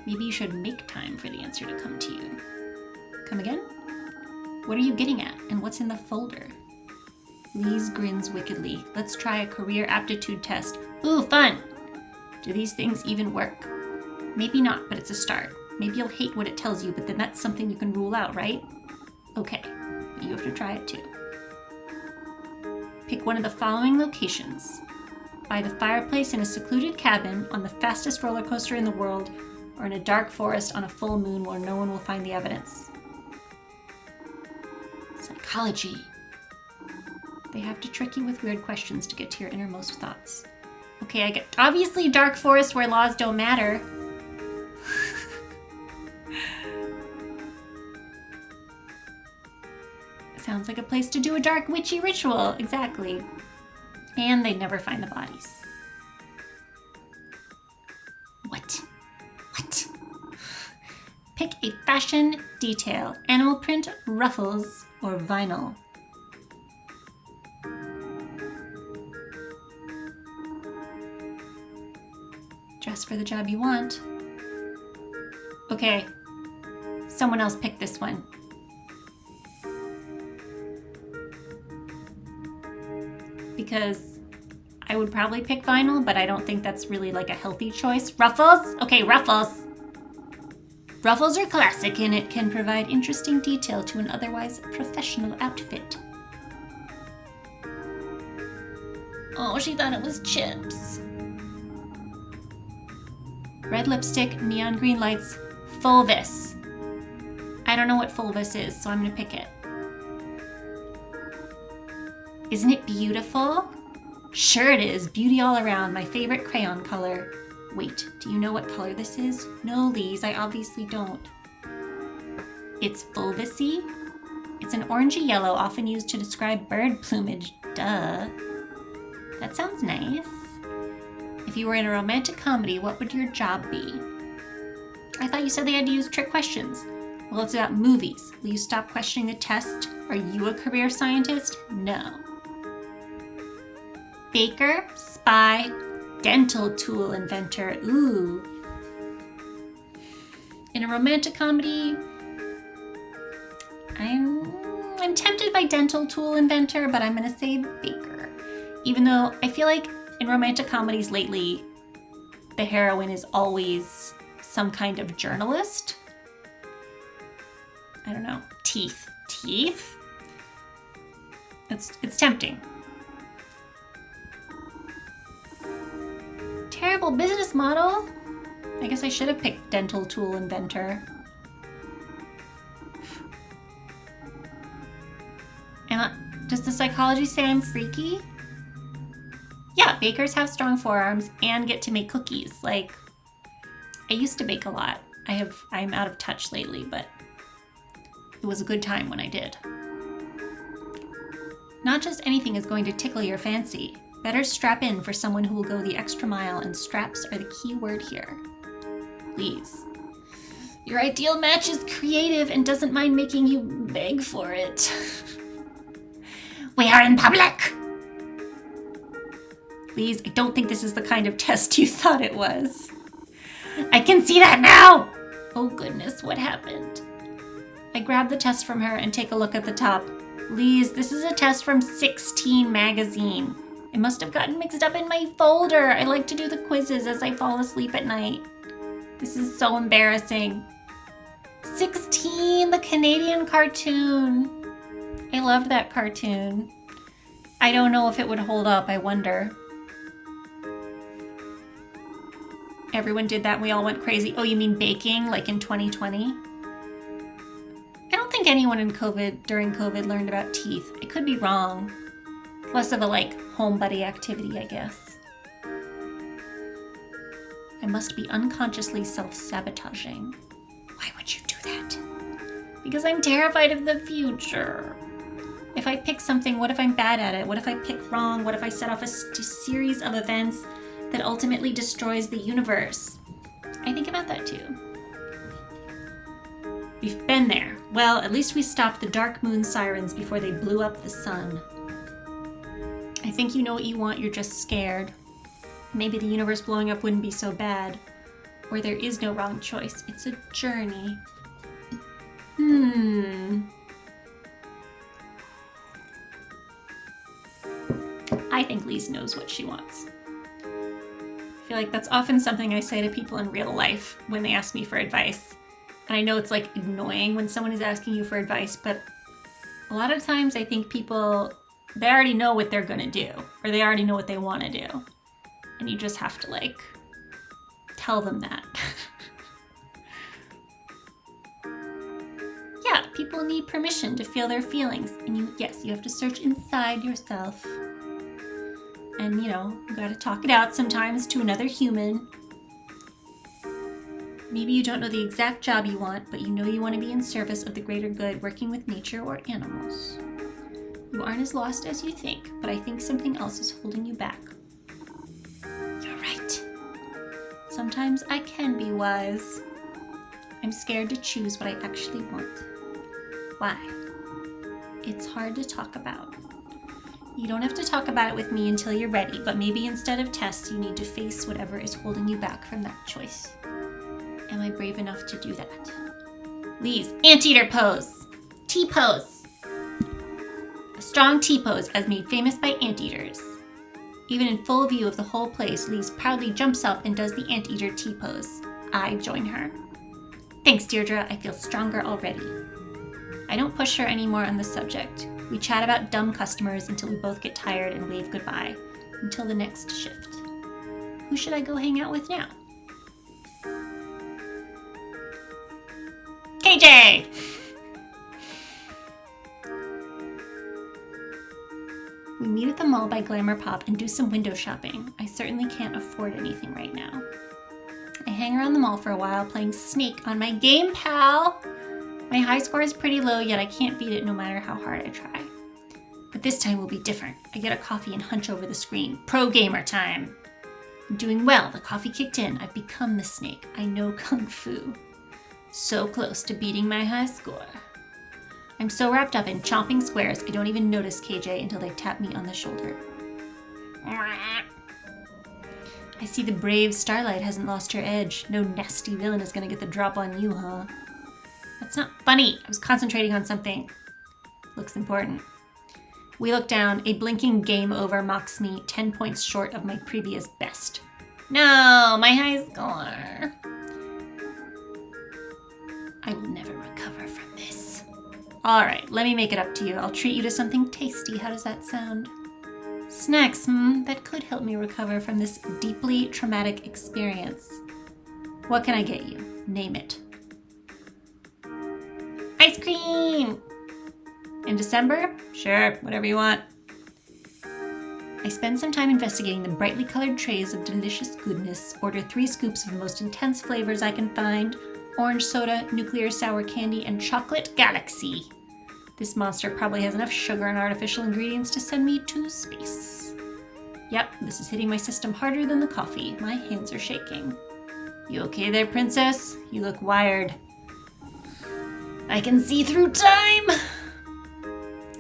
Maybe you should make time for the answer to come to you. Come again? What are you getting at, and what's in the folder? Lise grins wickedly. Let's try a career aptitude test. Ooh, fun! Do these things even work? Maybe not, but it's a start. Maybe you'll hate what it tells you, but then that's something you can rule out, right? Okay, you have to try it too. Pick one of the following locations. By the fireplace in a secluded cabin, on the fastest roller coaster in the world, or in a dark forest on a full moon where no one will find the evidence. Psychology. They have to trick you with weird questions to get to your innermost thoughts. Okay, I get obviously dark forest where laws don't matter. Sounds like a place to do a dark witchy ritual. Exactly. And they'd never find the bodies. What? Pick a fashion detail. Animal print, ruffles, or vinyl. Dress for the job you want. Okay. Someone else pick this one. Because I would probably pick vinyl, but I don't think that's really like a healthy choice. Ruffles? Okay, ruffles. Ruffles are classic and it can provide interesting detail to an otherwise professional outfit. Oh, she thought it was chips. Red lipstick, neon green lights, fulvous. I don't know what fulvous is, so I'm gonna pick it. Isn't it beautiful? Sure it is. Beauty all around. My favorite crayon color. Wait, do you know what color this is? No, Lise, I obviously don't. It's fulvousy. It's an orangey yellow, often used to describe bird plumage. Duh. That sounds nice. If you were in a romantic comedy, what would your job be? I thought you said they had to use trick questions. Well, it's about movies. Will you stop questioning the test? Are you a career scientist? No. Baker, spy, dental tool inventor. Ooh. In a romantic comedy, I'm tempted by dental tool inventor, but I'm gonna say Baker. Even though I feel like in romantic comedies lately, the heroine is always some kind of journalist. I don't know. Teeth. Teeth? It's tempting. Terrible business model? I guess I should have picked dental tool inventor. Does the psychology say I'm freaky? Yeah, bakers have strong forearms and get to make cookies. Like, I used to bake a lot. I'm out of touch lately, but it was a good time when I did. Not just anything is going to tickle your fancy. Better strap in for someone who will go the extra mile, and straps are the key word here. Please. Your ideal match is creative and doesn't mind making you beg for it. We are in public. Please, I don't think this is the kind of test you thought it was. I can see that now. Oh goodness, what happened? I grab the test from her and take a look at the top. Lise, this is a test from 16 magazine. I must have gotten mixed up in my folder. I like to do the quizzes as I fall asleep at night. This is so embarrassing. 16, the Canadian cartoon. I loved that cartoon. I don't know if it would hold up, I wonder. Everyone did that and we all went crazy. Oh, you mean baking, like in 2020? I don't think anyone during COVID learned about teeth. I could be wrong. Less of a home buddy activity, I guess. I must be unconsciously self-sabotaging. Why would you do that? Because I'm terrified of the future. If I pick something, what if I'm bad at it? What if I pick wrong? What if I set off a series of events that ultimately destroys the universe? I think about that too. We've been there. Well, at least we stopped the dark moon sirens before they blew up the sun. I think you know what you want, you're just scared. Maybe the universe blowing up wouldn't be so bad. Or there is no wrong choice. It's a journey. I think Lise knows what she wants. I feel like that's often something I say to people in real life when they ask me for advice. And I know it's annoying when someone is asking you for advice, but a lot of times I think people, they already know what they're gonna do, or they already know what they wanna do. And you just have to tell them that. Yeah, people need permission to feel their feelings. And you have to search inside yourself. And you gotta talk it out sometimes to another human. Maybe you don't know the exact job you want, but you know you want to be in service of the greater good, working with nature or animals. You aren't as lost as you think, but I think something else is holding you back. You're right. Sometimes I can be wise. I'm scared to choose what I actually want. Why? It's hard to talk about. You don't have to talk about it with me until you're ready, but maybe instead of tests, you need to face whatever is holding you back from that choice. Am I brave enough to do that? Lise, anteater pose. T-pose. A strong T-pose as made famous by anteaters. Even in full view of the whole place, Lise proudly jumps up and does the anteater T-pose. I join her. Thanks, Deirdre. I feel stronger already. I don't push her anymore on the subject. We chat about dumb customers until we both get tired and wave goodbye. Until the next shift. Who should I go hang out with now? KJ! We meet at the mall by Glamour Pop and do some window shopping. I certainly can't afford anything right now. I hang around the mall for a while playing Snake on my game, pal! My high score is pretty low, yet I can't beat it no matter how hard I try. But this time will be different. I get a coffee and hunch over the screen. Pro gamer time! I'm doing well. The coffee kicked in. I've become the Snake. I know Kung Fu. So close to beating my high score. I'm so wrapped up in chomping squares, I don't even notice KJ until they tap me on the shoulder. I see the brave Starlight hasn't lost her edge. No nasty villain is gonna get the drop on you, huh? That's not funny. I was concentrating on something. Looks important. We look down. A blinking game over mocks me, 10 points short of my previous best. No, my high score. I will never recover from this. All right, let me make it up to you. I'll treat you to something tasty. How does that sound? Snacks, that could help me recover from this deeply traumatic experience. What can I get you? Name it. Ice cream! In December? Sure, whatever you want. I spend some time investigating the brightly colored trays of delicious goodness, order 3 scoops of the most intense flavors I can find, orange soda, nuclear sour candy, and chocolate galaxy. This monster probably has enough sugar and artificial ingredients to send me to space. Yep, this is hitting my system harder than the coffee. My hands are shaking. You okay there, princess? You look wired. I can see through time!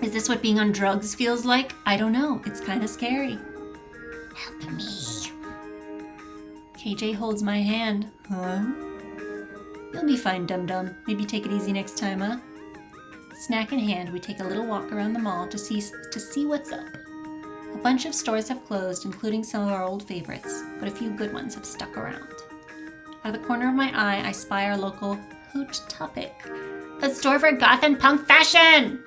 Is this what being on drugs feels like? I don't know. It's kind of scary. Help me. KJ holds my hand. Huh? You'll be fine, dum-dum. Maybe take it easy next time, huh? Snack in hand, we take a little walk around the mall to see what's up. A bunch of stores have closed, including some of our old favorites, but a few good ones have stuck around. Out of the corner of my eye, I spy our local Hot Topic, a store for goth and punk fashion!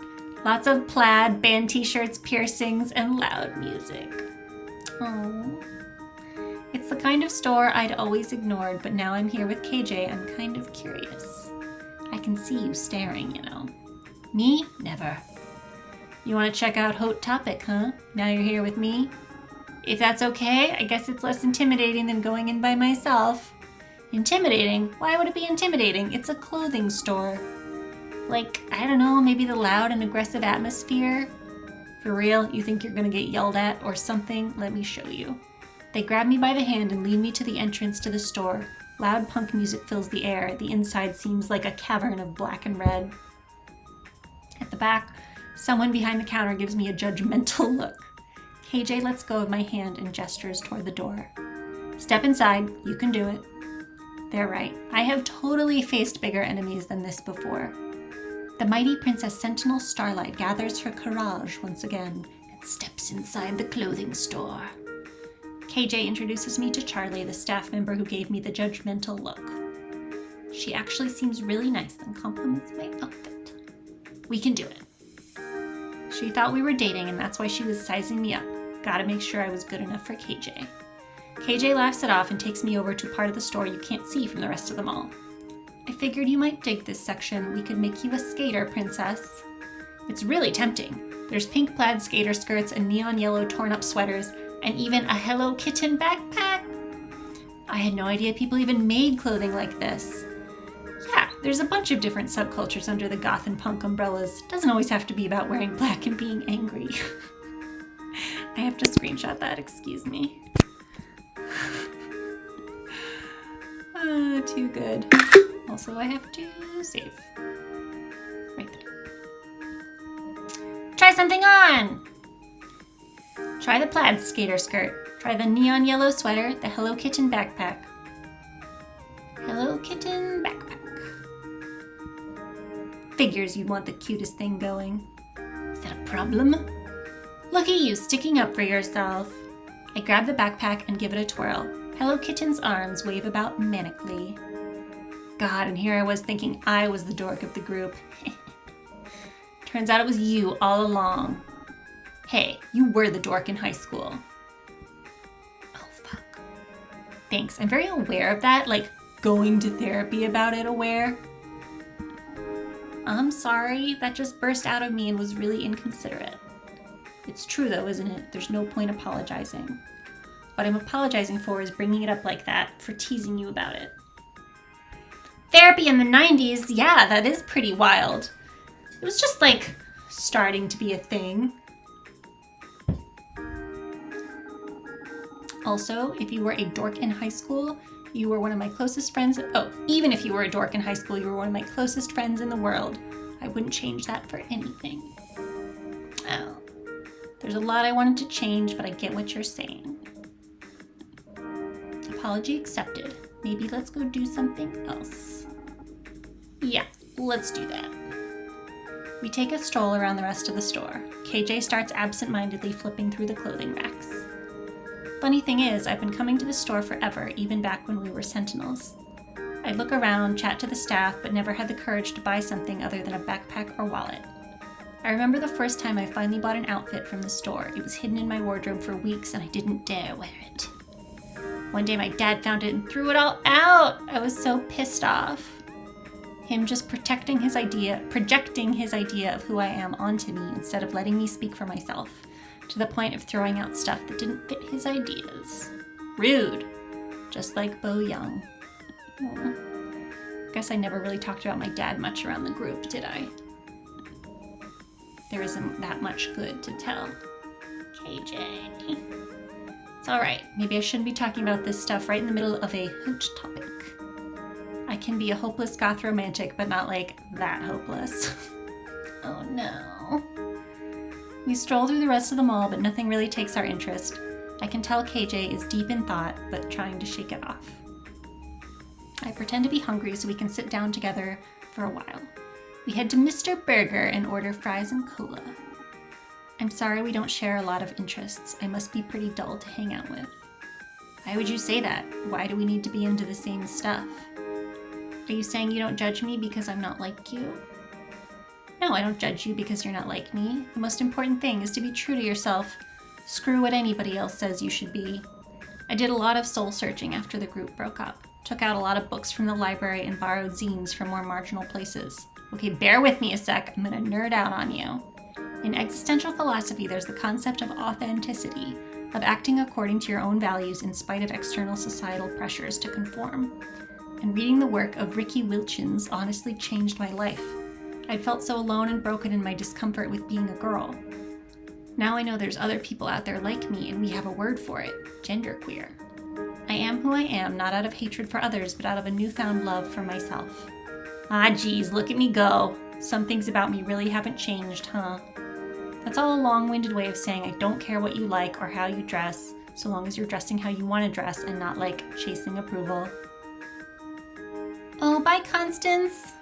Lots of plaid, band t-shirts, piercings, and loud music. Oh, it's the kind of store I'd always ignored, but now I'm here with KJ, I'm kind of curious. I can see you staring, you know. Me? Never. You want to check out Hot Topic, huh? Now you're here with me? If that's okay, I guess it's less intimidating than going in by myself. Intimidating? Why would it be intimidating? It's a clothing store. Like, I don't know, maybe the loud and aggressive atmosphere? For real? You think you're gonna get yelled at or something? Let me show you. They grab me by the hand and lead me to the entrance to the store. Loud punk music fills the air. The inside seems like a cavern of black and red. At the back, someone behind the counter gives me a judgmental look. KJ lets go of my hand and gestures toward the door. Step inside, you can do it. They're right. I have totally faced bigger enemies than this before. The mighty Princess Sentinel Starlight gathers her courage once again and steps inside the clothing store. KJ introduces me to Charlie, the staff member who gave me the judgmental look. She actually seems really nice and compliments my outfit. We can do it. She thought we were dating and that's why she was sizing me up. Gotta make sure I was good enough for KJ. KJ laughs it off and takes me over to part of the store you can't see from the rest of the mall. I figured you might dig this section. We could make you a skater, princess. It's really tempting. There's pink plaid skater skirts and neon yellow torn up sweaters and even a Hello Kitten backpack. I had no idea people even made clothing like this. Yeah, there's a bunch of different subcultures under the goth and punk umbrellas. Doesn't always have to be about wearing black and being angry. I have to screenshot that, excuse me. Too good. Also, I have to save. Right there. Try something on! Try the plaid skater skirt. Try the neon yellow sweater, the Hello Kitten backpack. Hello Kitten backpack. Figures you'd want the cutest thing going. Is that a problem? Look at you sticking up for yourself. I grab the backpack and give it a twirl. Hello Kitten's arms wave about manically. God, and here I was thinking I was the dork of the group. Turns out it was you all along. Hey, you were the dork in high school. Oh, fuck. Thanks, I'm very aware of that, like going to therapy about it aware. I'm sorry, that just burst out of me and was really inconsiderate. It's true though, isn't it? There's no point apologizing. What I'm apologizing for is bringing it up like that, for teasing you about it. Therapy in the 90s, yeah, that is pretty wild. It was just like starting to be a thing. Also, if you were a dork in high school, you were one of my closest friends. Oh, even if you were a dork in high school, you were one of my closest friends in the world. I wouldn't change that for anything. Oh, There's a lot I wanted to change, but I get what you're saying. Apology accepted. Maybe let's go do something else. Yeah, let's do that. We take a stroll around the rest of the store. KJ starts absent-mindedly flipping through the clothing racks. Funny thing is, I've been coming to the store forever, even back when we were Sentinels. I'd look around, chat to the staff, but never had the courage to buy something other than a backpack or wallet. I remember the first time I finally bought an outfit from the store. It was hidden in my wardrobe for weeks and I didn't dare wear it. One day my dad found it and threw it all out. I was so pissed off. Him just projecting his idea of who I am onto me instead of letting me speak for myself, to the point of throwing out stuff that didn't fit his ideas. Rude. Just like Bo Young. Guess I never really talked about my dad much around the group, did I? There isn't that much good to tell. KJ. It's alright. Maybe I shouldn't be talking about this stuff right in the middle of a hoot topic. I can be a hopeless goth romantic, but not like that hopeless. Oh no. We stroll through the rest of the mall, but nothing really takes our interest. I can tell KJ is deep in thought, but trying to shake it off. I pretend to be hungry so we can sit down together for a while. We head to Mr. Burger and order fries and cola. I'm sorry we don't share a lot of interests. I must be pretty dull to hang out with. Why would you say that? Why do we need to be into the same stuff? Are you saying you don't judge me because I'm not like you? No, I don't judge you because you're not like me. The most important thing is to be true to yourself. Screw what anybody else says you should be. I did a lot of soul searching after the group broke up. Took out a lot of books from the library and borrowed zines from more marginal places. Okay, bear with me a sec. I'm gonna nerd out on you. In existential philosophy, there's the concept of authenticity, of acting according to your own values in spite of external societal pressures to conform. And reading the work of Ricky Wilchins honestly changed my life. I'd felt so alone and broken in my discomfort with being a girl. Now I know there's other people out there like me, and we have a word for it: genderqueer. I am who I am, not out of hatred for others, but out of a newfound love for myself. Ah, geez, look at me go. Some things about me really haven't changed, huh? That's all a long-winded way of saying I don't care what you like or how you dress, so long as you're dressing how you want to dress and not, like, chasing approval. Oh, bye, Constance.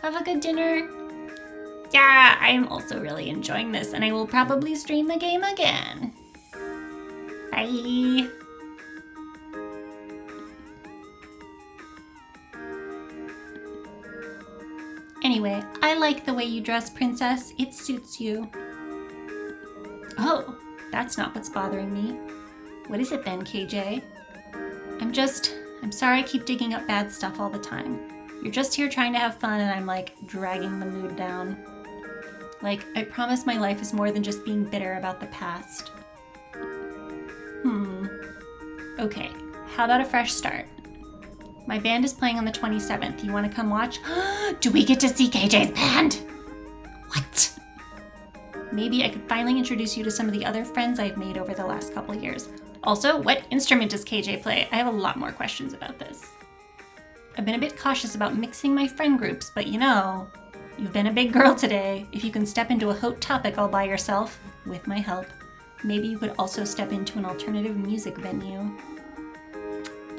Have a good dinner. Yeah, I'm also really enjoying this, and I will probably stream the game again. Bye. Anyway, I like the way you dress, Princess. It suits you. Oh, that's not what's bothering me. What is it then, KJ? I'm sorry I keep digging up bad stuff all the time. You're just here trying to have fun and I'm like dragging the mood down. Like, I promise my life is more than just being bitter about the past. Okay, how about a fresh start? My band is playing on the 27th. You want to come watch? Do we get to see KJ's band? What? Maybe I could finally introduce you to some of the other friends I've made over the last couple years. Also, what instrument does KJ play? I have a lot more questions about this. I've been a bit cautious about mixing my friend groups, but you know, you've been a big girl today. If you can step into a hot topic all by yourself, with my help, maybe you could also step into an alternative music venue.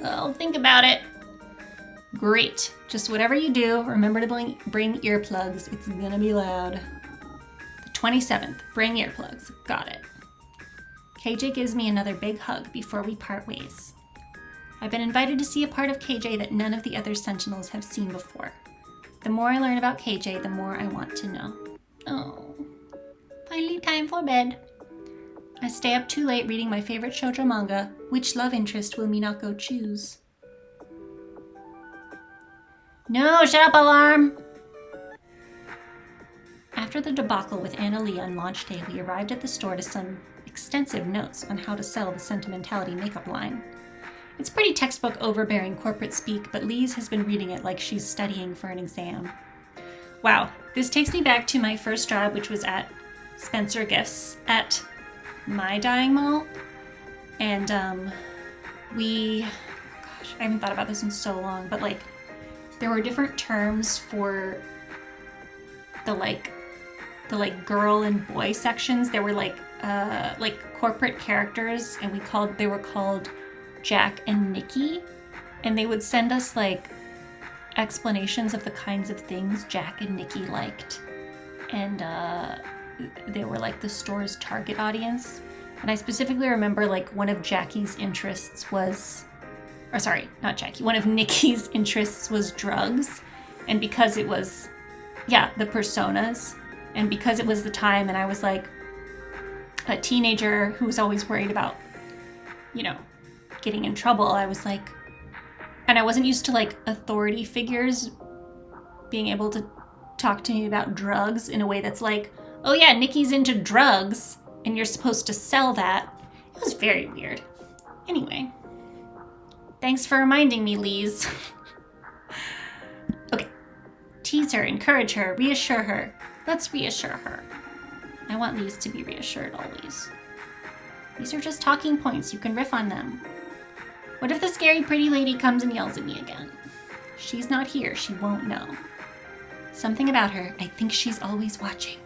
I'll think about it. Great. Just whatever you do, remember to bring earplugs. It's gonna be loud. The 27th, bring earplugs. Got it. KJ gives me another big hug before we part ways. I've been invited to see a part of KJ that none of the other Sentinels have seen before. The more I learn about KJ, the more I want to know. Oh, finally time for bed. I stay up too late reading my favorite shoujo manga. Which love interest will Minako choose? No, shut up, alarm! After the debacle with Annalie on launch day, we arrived at the store to some extensive notes on how to sell the Sentimentality makeup line. It's pretty textbook overbearing corporate speak, but Lise has been reading it like she's studying for an exam. Wow, this takes me back to my first job, which was at Spencer Gifts at my dying mall. And I haven't thought about this in so long, but like, there were different terms for the like the like girl and boy sections, there were like corporate characters, and they were called Jack and Nikki, and they would send us like explanations of the kinds of things Jack and Nikki liked, and they were like the store's target audience. And I specifically remember like one of Jackie's interests was, or sorry, not Jackie, one of Nikki's interests was drugs, and because it was, the personas, and because it was the time and I was like a teenager who was always worried about, getting in trouble, I was like, and I wasn't used to like authority figures being able to talk to me about drugs in a way that's like, oh yeah, Nikki's into drugs and you're supposed to sell that. It was very weird. Anyway, thanks for reminding me, Lise. Okay, tease her, encourage her, reassure her. Let's reassure her. I want Lise to be reassured always. These are just talking points, you can riff on them. What if the scary pretty lady comes and yells at me again? She's not here, she won't know. Something about her, I think she's always watching.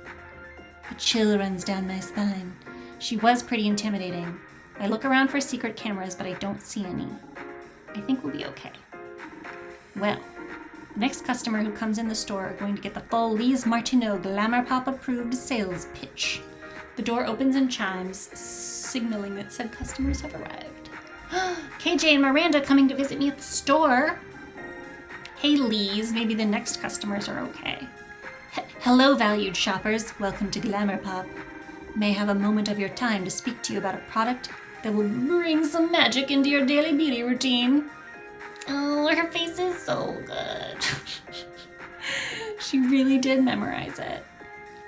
A chill runs down my spine. She was pretty intimidating. I look around for secret cameras, but I don't see any. I think we'll be okay. Well, the next customer who comes in the store are going to get the full Lise Martineau Glamour Pop approved sales pitch. The door opens and chimes, signaling that said customers have arrived. KJ and Miranda coming to visit me at the store. Hey Lise, maybe the next customers are okay. Hello valued shoppers, welcome to Glamour Pop. May I have a moment of your time to speak to you about a product that will bring some magic into your daily beauty routine. Oh, her face is so good. She really did memorize it.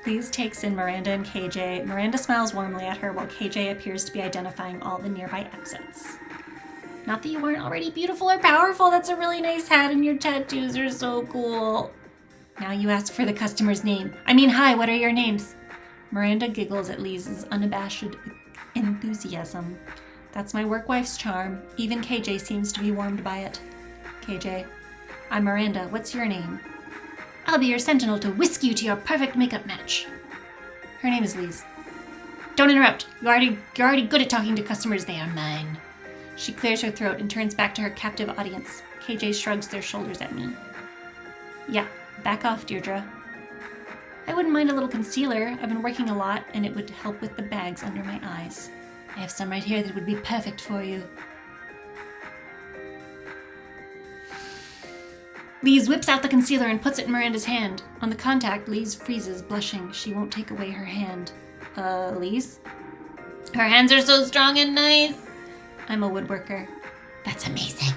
Lise takes in Miranda and KJ. Miranda smiles warmly at her while KJ appears to be identifying all the nearby exits. Not that you weren't already beautiful or powerful, that's a really nice hat and your tattoos are so cool. Now you ask for the customer's name. Hi, what are your names? Miranda giggles at Lise's unabashed enthusiasm. That's my work wife's charm. Even KJ seems to be warmed by it. KJ, I'm Miranda. What's your name? I'll be your sentinel to whisk you to your perfect makeup match. Her name is Lise. Don't interrupt. You're already good at talking to customers. They are mine. She clears her throat and turns back to her captive audience. KJ shrugs their shoulders at me. Yeah, back off, Deirdre. I wouldn't mind a little concealer. I've been working a lot, and it would help with the bags under my eyes. I have some right here that would be perfect for you. Lise whips out the concealer and puts it in Miranda's hand. On the contact, Lise freezes, blushing. She won't take away her hand. Lise? Her hands are so strong and nice. I'm a woodworker. That's amazing.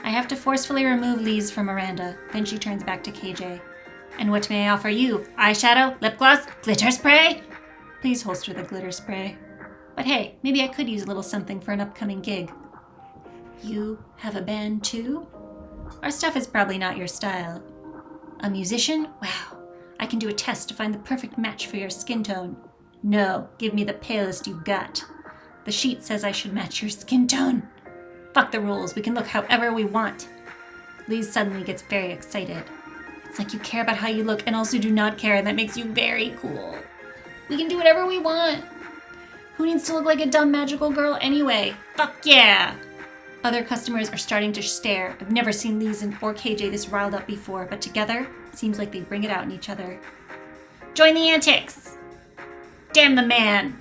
I have to forcefully remove Lise from Miranda. Then she turns back to KJ. And what may I offer you? Eyeshadow? Lip gloss? Glitter spray? Please holster the glitter spray. But hey, maybe I could use a little something for an upcoming gig. You have a band too? Our stuff is probably not your style. A musician? Wow. I can do a test to find the perfect match for your skin tone. No, give me the palest you've got. The sheet says I should match your skin tone. Fuck the rules, we can look however we want. Lise suddenly gets very excited. It's like you care about how you look and also do not care, and that makes you very cool. We can do whatever we want. Who needs to look like a dumb magical girl anyway? Fuck yeah! Other customers are starting to stare. I've never seen Lise or KJ this riled up before, but together, it seems like they bring it out in each other. Join the antics! Damn the man!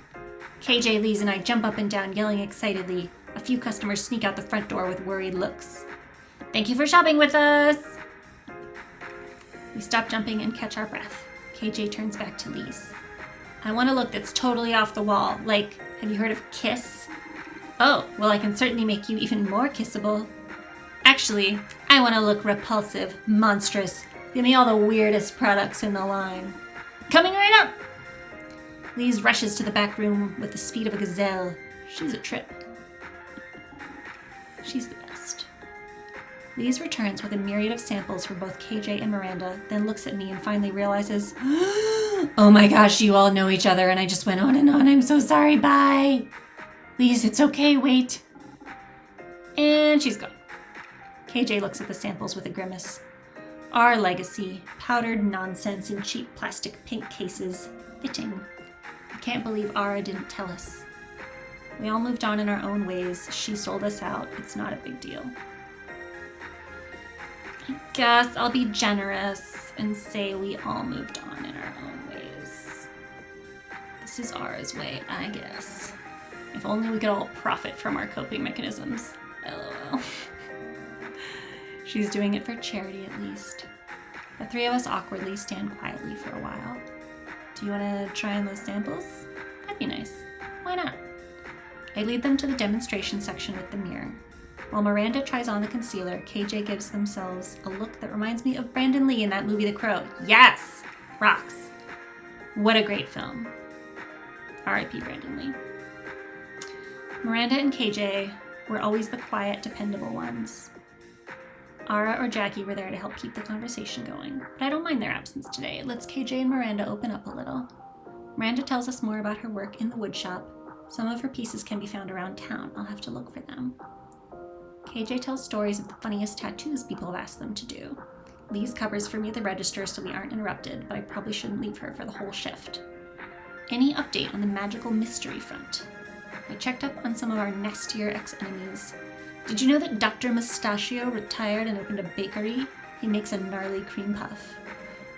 KJ, Lise, and I jump up and down, yelling excitedly. A few customers sneak out the front door with worried looks. Thank you for shopping with us! We stop jumping and catch our breath. KJ turns back to Lise. I want a look that's totally off the wall. Like, have you heard of Kiss? Oh, well, I can certainly make you even more kissable. Actually, I want to look repulsive, monstrous. Give me all the weirdest products in the line. Coming right up! Lise rushes to the back room with the speed of a gazelle. She's a trip. She's the best. Lise returns with a myriad of samples for both KJ and Miranda, then looks at me and finally realizes, oh my gosh, you all know each other and I just went on and on. I'm so sorry, bye. Lise, it's okay, wait. And she's gone. KJ looks at the samples with a grimace. Our legacy. Powdered nonsense in cheap plastic pink cases. Fitting. I can't believe Ara didn't tell us. We all moved on in our own ways. She sold us out. It's not a big deal. I guess I'll be generous and say we all moved on in our own ways. This is Ara's way, I guess. If only we could all profit from our coping mechanisms. LOL. She's doing it for charity at least. The three of us awkwardly stand quietly for a while. Do you want to try on those samples? That'd be nice. Why not? I lead them to the demonstration section with the mirror. While Miranda tries on the concealer, KJ gives themselves a look that reminds me of Brandon Lee in that movie The Crow. Yes! Rocks. What a great film. R.I.P. Brandon Lee. Miranda and KJ were always the quiet, dependable ones. Ara or Jackie were there to help keep the conversation going, but I don't mind their absence today. It lets KJ and Miranda open up a little. Miranda tells us more about her work in the woodshop. Some of her pieces can be found around town. I'll have to look for them. KJ tells stories of the funniest tattoos people have asked them to do. Lee's covers for me at the register so we aren't interrupted, but I probably shouldn't leave her for the whole shift. Any update on the magical mystery front? I checked up on some of our nastier ex-enemies. Did you know that Dr. Mustachio retired and opened a bakery? He makes a gnarly cream puff.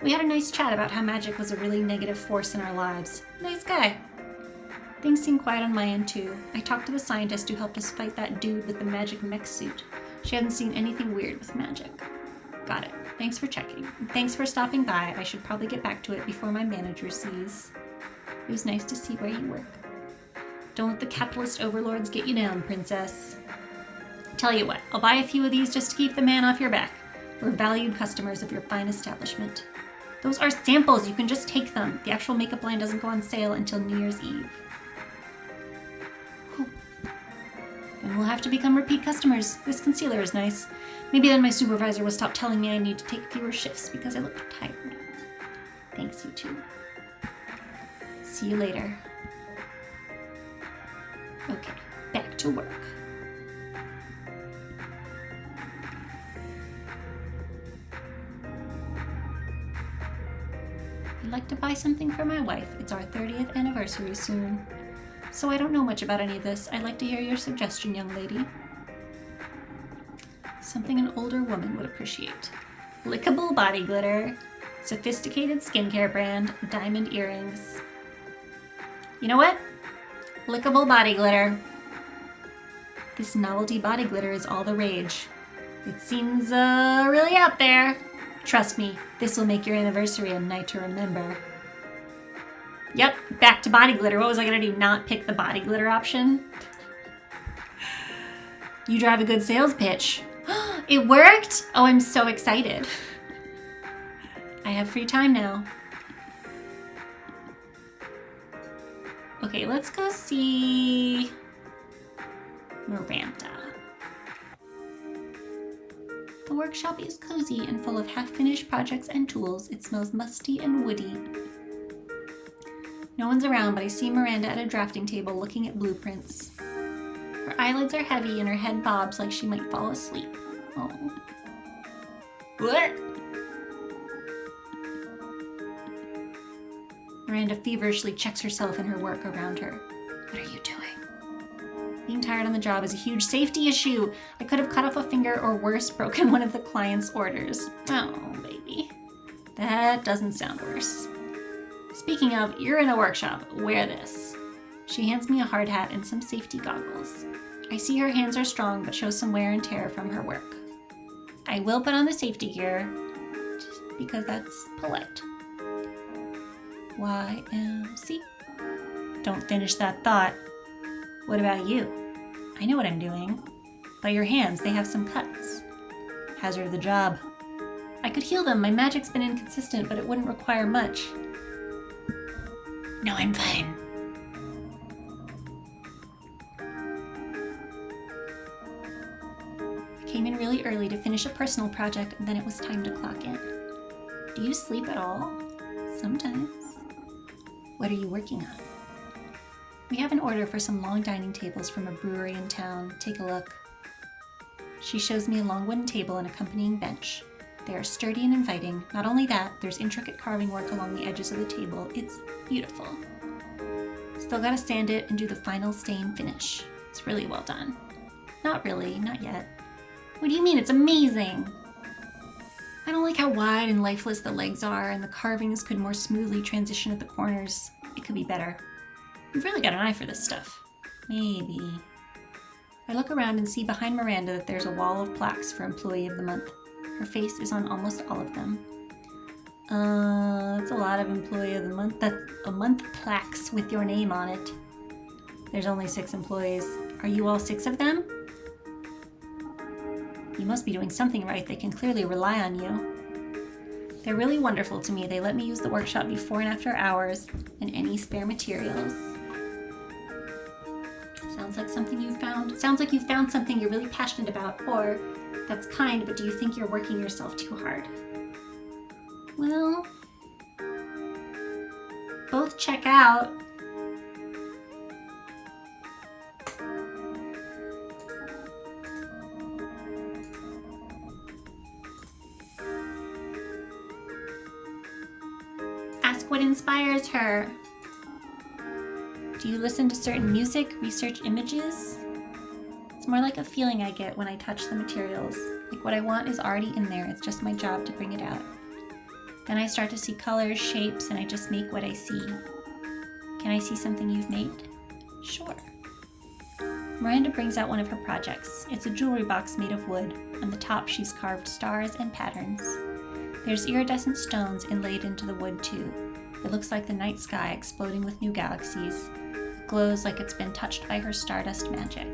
We had a nice chat about how magic was a really negative force in our lives. Nice guy. Things seem quiet on my end too. I talked to the scientist who helped us fight that dude with the magic mech suit. She hadn't seen anything weird with magic. Got it. Thanks for checking. Thanks for stopping by. I should probably get back to it before my manager sees. It was nice to see where you work. Don't let the capitalist overlords get you down, princess. Tell you what, I'll buy a few of these just to keep the man off your back. We're valued customers of your fine establishment. Those are samples, you can just take them. The actual makeup line doesn't go on sale until New Year's Eve. Whew. Then we'll have to become repeat customers. This concealer is nice. Maybe then my supervisor will stop telling me I need to take fewer shifts because I look tired. Thanks, you two. See you later. Okay, back to work. I'd like to buy something for my wife. It's our 30th anniversary soon. So I don't know much about any of this. I'd like to hear your suggestion, young lady. Something an older woman would appreciate. Lickable body glitter. Sophisticated skincare brand. Diamond earrings. You know what? Lickable body glitter. This novelty body glitter is all the rage. It seems really out there. Trust me, this will make your anniversary a night to remember. Yep, back to body glitter. What was I gonna do? Not pick the body glitter option? You drive a good sales pitch. It worked! Oh, I'm so excited. I have free time now. Okay, let's go see Miranda. The workshop is cozy and full of half-finished projects and tools. It smells musty and woody. No one's around, but I see Miranda at a drafting table looking at blueprints. Her eyelids are heavy and her head bobs like she might fall asleep. Oh. What? Miranda feverishly checks herself and her work around her. What are you doing? Being tired on the job is a huge safety issue. I could have cut off a finger or worse, broken one of the client's orders. Oh, baby. That doesn't sound worse. Speaking of, you're in a workshop. Wear this. She hands me a hard hat and some safety goggles. I see her hands are strong, but show some wear and tear from her work. I will put on the safety gear, just because that's polite. YMC. Don't finish that thought. What about you? I know what I'm doing. By your hands, they have some cuts. Hazard of the job. I could heal them. My magic's been inconsistent, but it wouldn't require much. No, I'm fine. I came in really early to finish a personal project, and then it was time to clock in. Do you sleep at all? Sometimes. What are you working on? We have an order for some long dining tables from a brewery in town. Take a look. She shows me a long wooden table and accompanying bench. They are sturdy and inviting. Not only that, there's intricate carving work along the edges of the table. It's beautiful. Still gotta sand it and do the final stain finish. It's really well done. Not really, not yet. What do you mean? It's amazing! I don't like how wide and lifeless the legs are, and the carvings could more smoothly transition at the corners. It could be better. You've really got an eye for this stuff. Maybe. I look around and see behind Miranda that there's a wall of plaques for Employee of the Month. Her face is on almost all of them. That's a lot of Employee of the Month. That's a month plaques with your name on it. There's only 6 employees. Are you all 6 of them? You must be doing something right. They can clearly rely on you. They're really wonderful to me. They let me use the workshop before and after hours and any spare materials. Sounds like something you found. Sounds like you found something you're really passionate about, or that's kind, but do you think you're working yourself too hard? Well, both check out. Ask what inspires her. Do you listen to certain music, research images? It's more like a feeling I get when I touch the materials. Like what I want is already in there, it's just my job to bring it out. Then I start to see colors, shapes, and I just make what I see. Can I see something you've made? Sure. Miranda brings out one of her projects. It's a jewelry box made of wood. On the top she's carved stars and patterns. There's iridescent stones inlaid into the wood too. It looks like the night sky exploding with new galaxies. It glows like it's been touched by her stardust magic.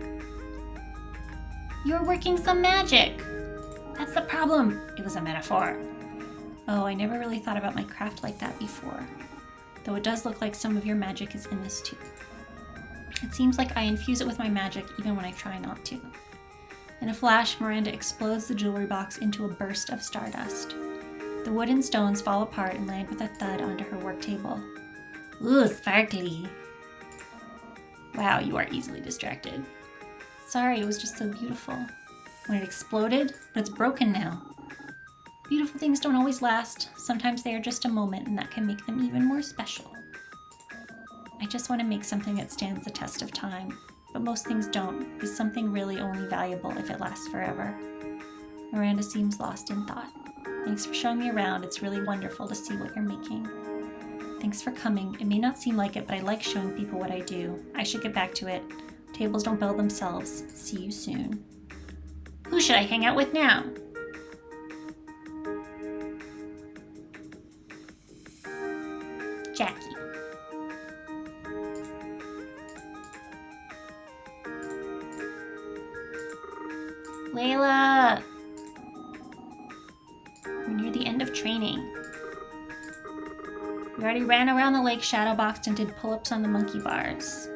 You're working some magic! That's the problem! It was a metaphor. Oh, I never really thought about my craft like that before. Though it does look like some of your magic is in this too. It seems like I infuse it with my magic even when I try not to. In a flash, Miranda explodes the jewelry box into a burst of stardust. The wood and stones fall apart and land with a thud onto her work table. Ooh, sparkly! Wow, you are easily distracted. Sorry, it was just so beautiful. When it exploded, but it's broken now. Beautiful things don't always last. Sometimes they are just a moment, and that can make them even more special. I just want to make something that stands the test of time, but most things don't. Is something really only valuable if it lasts forever? Miranda seems lost in thought. Thanks for showing me around. It's really wonderful to see what you're making. Thanks for coming. It may not seem like it, but I like showing people what I do. I should get back to it. Tables don't build themselves. See you soon. Who should I hang out with now? Jackie. Layla! We're near the end of training. We already ran around the lake shadowboxed and did pull-ups on the monkey bars.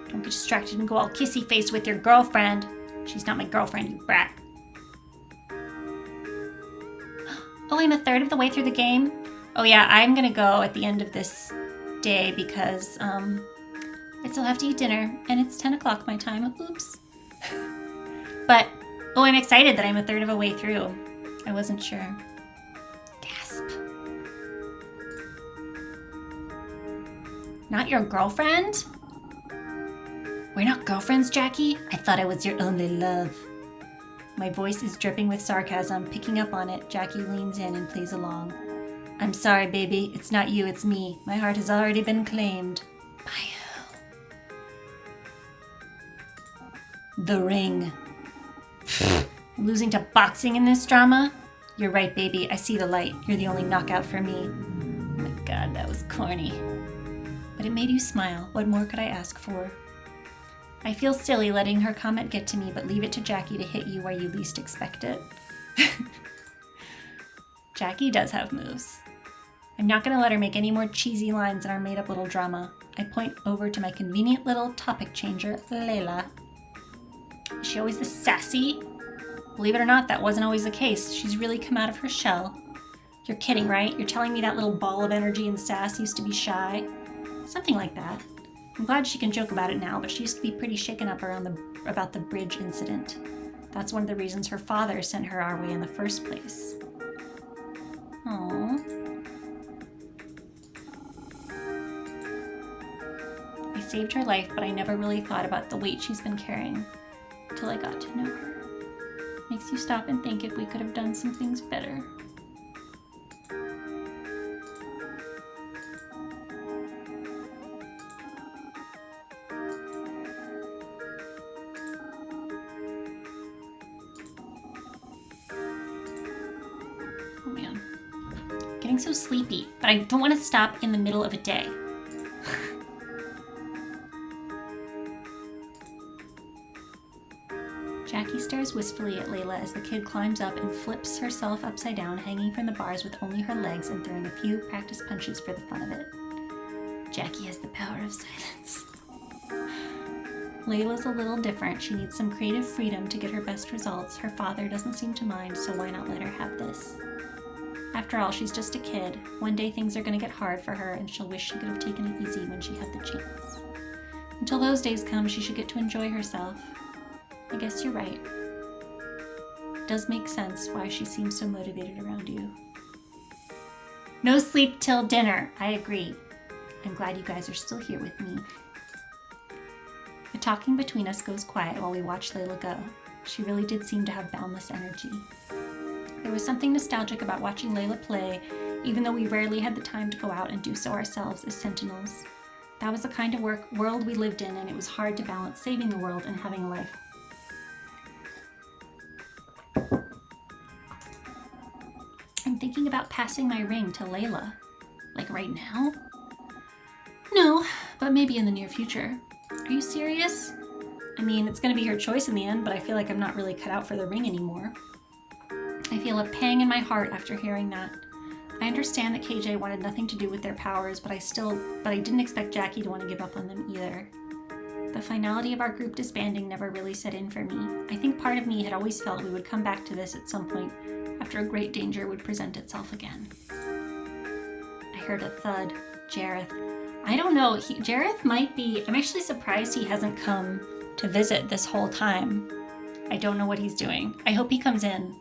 Don't get distracted and go all kissy-faced with your girlfriend. She's not my girlfriend, you brat. Oh, I'm a third of the way through the game. Oh yeah, I'm gonna go at the end of this day because I still have to eat dinner and it's 10 o'clock my time. Oops. But, oh, I'm excited that I'm a third of a way through. I wasn't sure. Gasp. Not your girlfriend? We're not girlfriends, Jackie? I thought I was your only love. My voice is dripping with sarcasm. Picking up on it, Jackie leans in and plays along. I'm sorry, baby. It's not you, it's me. My heart has already been claimed. By who? The ring. I'm losing to boxing in this drama? You're right, baby. I see the light. You're the only knockout for me. Oh my god, that was corny. But it made you smile. What more could I ask for? I feel silly letting her comment get to me, but leave it to Jackie to hit you where you least expect it. Jackie does have moves. I'm not going to let her make any more cheesy lines in our made-up little drama. I point over to my convenient little topic changer, Layla. Is she always this sassy? Believe it or not, that wasn't always the case. She's really come out of her shell. You're kidding, right? You're telling me that little ball of energy and sass used to be shy? Something like that. I'm glad she can joke about it now, but she used to be pretty shaken up about the bridge incident. That's one of the reasons her father sent her our way in the first place. Aww. I saved her life, but I never really thought about the weight she's been carrying till I got to know her. Makes you stop and think if we could have done some things better. Oh man, getting so sleepy, but I don't want to stop in the middle of a day. Jackie stares wistfully at Layla as the kid climbs up and flips herself upside down, hanging from the bars with only her legs and throwing a few practice punches for the fun of it. Jackie has the power of silence. Layla's a little different. She needs some creative freedom to get her best results. Her father doesn't seem to mind, so why not let her have this? After all, she's just a kid. One day things are going to get hard for her, and she'll wish she could have taken it easy when she had the chance. Until those days come, she should get to enjoy herself. I guess you're right. It does make sense why she seems so motivated around you. No sleep till dinner. I agree. I'm glad you guys are still here with me. The talking between us goes quiet while we watch Layla go. She really did seem to have boundless energy. There was something nostalgic about watching Layla play, even though we rarely had the time to go out and do so ourselves as sentinels. That was the kind of world we lived in, and it was hard to balance saving the world and having a life. I'm thinking about passing my ring to Layla. Like right now? No, but maybe in the near future. Are you serious? I mean, it's gonna be her choice in the end, but I feel like I'm not really cut out for the ring anymore. I feel a pang in my heart after hearing that. I understand that KJ wanted nothing to do with their powers, but I didn't expect Jackie to want to give up on them either. The finality of our group disbanding never really set in for me. I think part of me had always felt we would come back to this at some point, after a great danger would present itself again. I heard a thud. Jareth. I don't know, Jareth might be... I'm actually surprised he hasn't come to visit this whole time. I don't know what he's doing. I hope he comes in.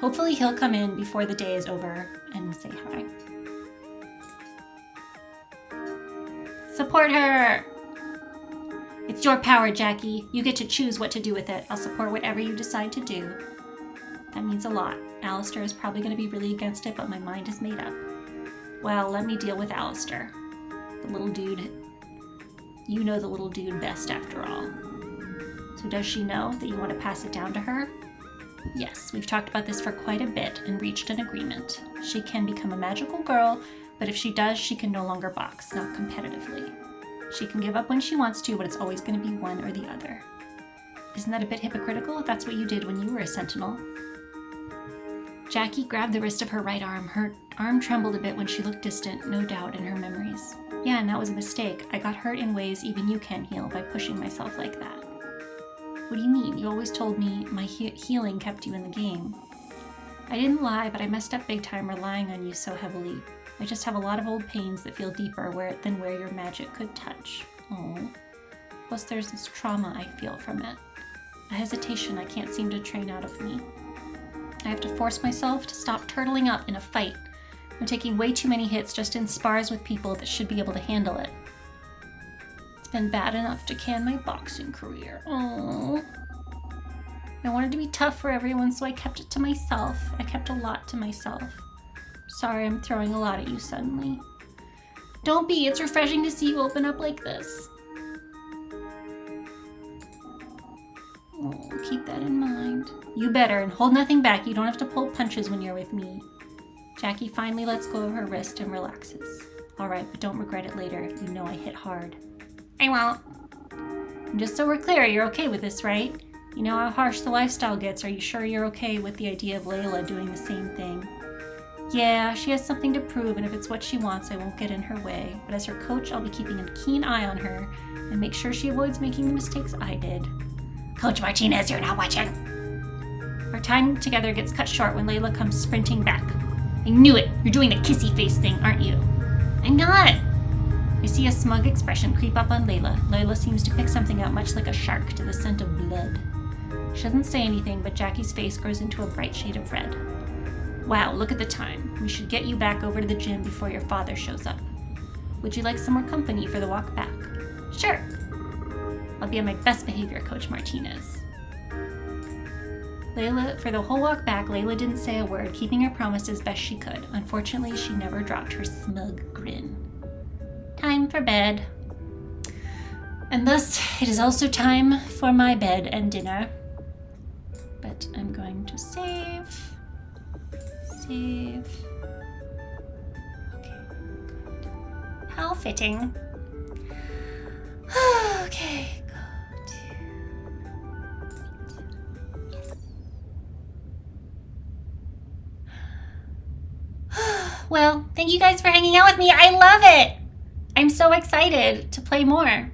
Hopefully he'll come in before the day is over and say hi. Support her! It's your power, Jackie. You get to choose what to do with it. I'll support whatever you decide to do. That means a lot. Alistair is probably going to be really against it, but my mind is made up. Well, let me deal with Alistair. The little dude. You know the little dude best, after all. So does she know that you want to pass it down to her? Yes, we've talked about this for quite a bit and reached an agreement. She can become a magical girl, but if she does, she can no longer box, not competitively. She can give up when she wants to, but it's always going to be one or the other. Isn't that a bit hypocritical? That's what you did when you were a sentinel. Jackie grabbed the wrist of her right arm. Her arm trembled a bit when she looked distant, no doubt in her memories. Yeah, and that was a mistake. I got hurt in ways even you can't heal by pushing myself like that. What do you mean? You always told me my healing kept you in the game. I didn't lie, but I messed up big time relying on you so heavily. I just have a lot of old pains that feel deeper than where your magic could touch. Oh. Plus there's this trauma I feel from it. A hesitation I can't seem to train out of me. I have to force myself to stop turtling up in a fight. I'm taking way too many hits just in spars with people that should be able to handle it. It's been bad enough to can my boxing career. Oh. I wanted to be tough for everyone, so I kept it to myself. I kept a lot to myself. Sorry, I'm throwing a lot at you suddenly. Don't be. It's refreshing to see you open up like this. Oh, keep that in mind. You better, and hold nothing back. You don't have to pull punches when you're with me. Jackie finally lets go of her wrist and relaxes. All right, but don't regret it later. You know I hit hard. I won't. And just so we're clear, you're okay with this, right? You know how harsh the lifestyle gets. Are you sure you're okay with the idea of Layla doing the same thing? Yeah, she has something to prove, and if it's what she wants, I won't get in her way. But as her coach, I'll be keeping a keen eye on her and make sure she avoids making the mistakes I did. Coach Martinez, you're not watching. Our time together gets cut short when Layla comes sprinting back. I knew it. You're doing the kissy face thing, aren't you? I'm not. I see a smug expression creep up on Layla. Layla seems to pick something out much like a shark to the scent of blood. She doesn't say anything, but Jackie's face grows into a bright shade of red. Wow, look at the time. We should get you back over to the gym before your father shows up. Would you like some more company for the walk back? Sure. I'll be on my best behavior, Coach Martinez. For the whole walk back, Layla didn't say a word, keeping her promise as best she could. Unfortunately, she never dropped her smug grin. Time for bed. And thus, it is also time for my bed and dinner. But I'm going to save. Okay, good. How fitting. Okay, good. Well, thank you guys for hanging out with me. I love it. I'm so excited to play more.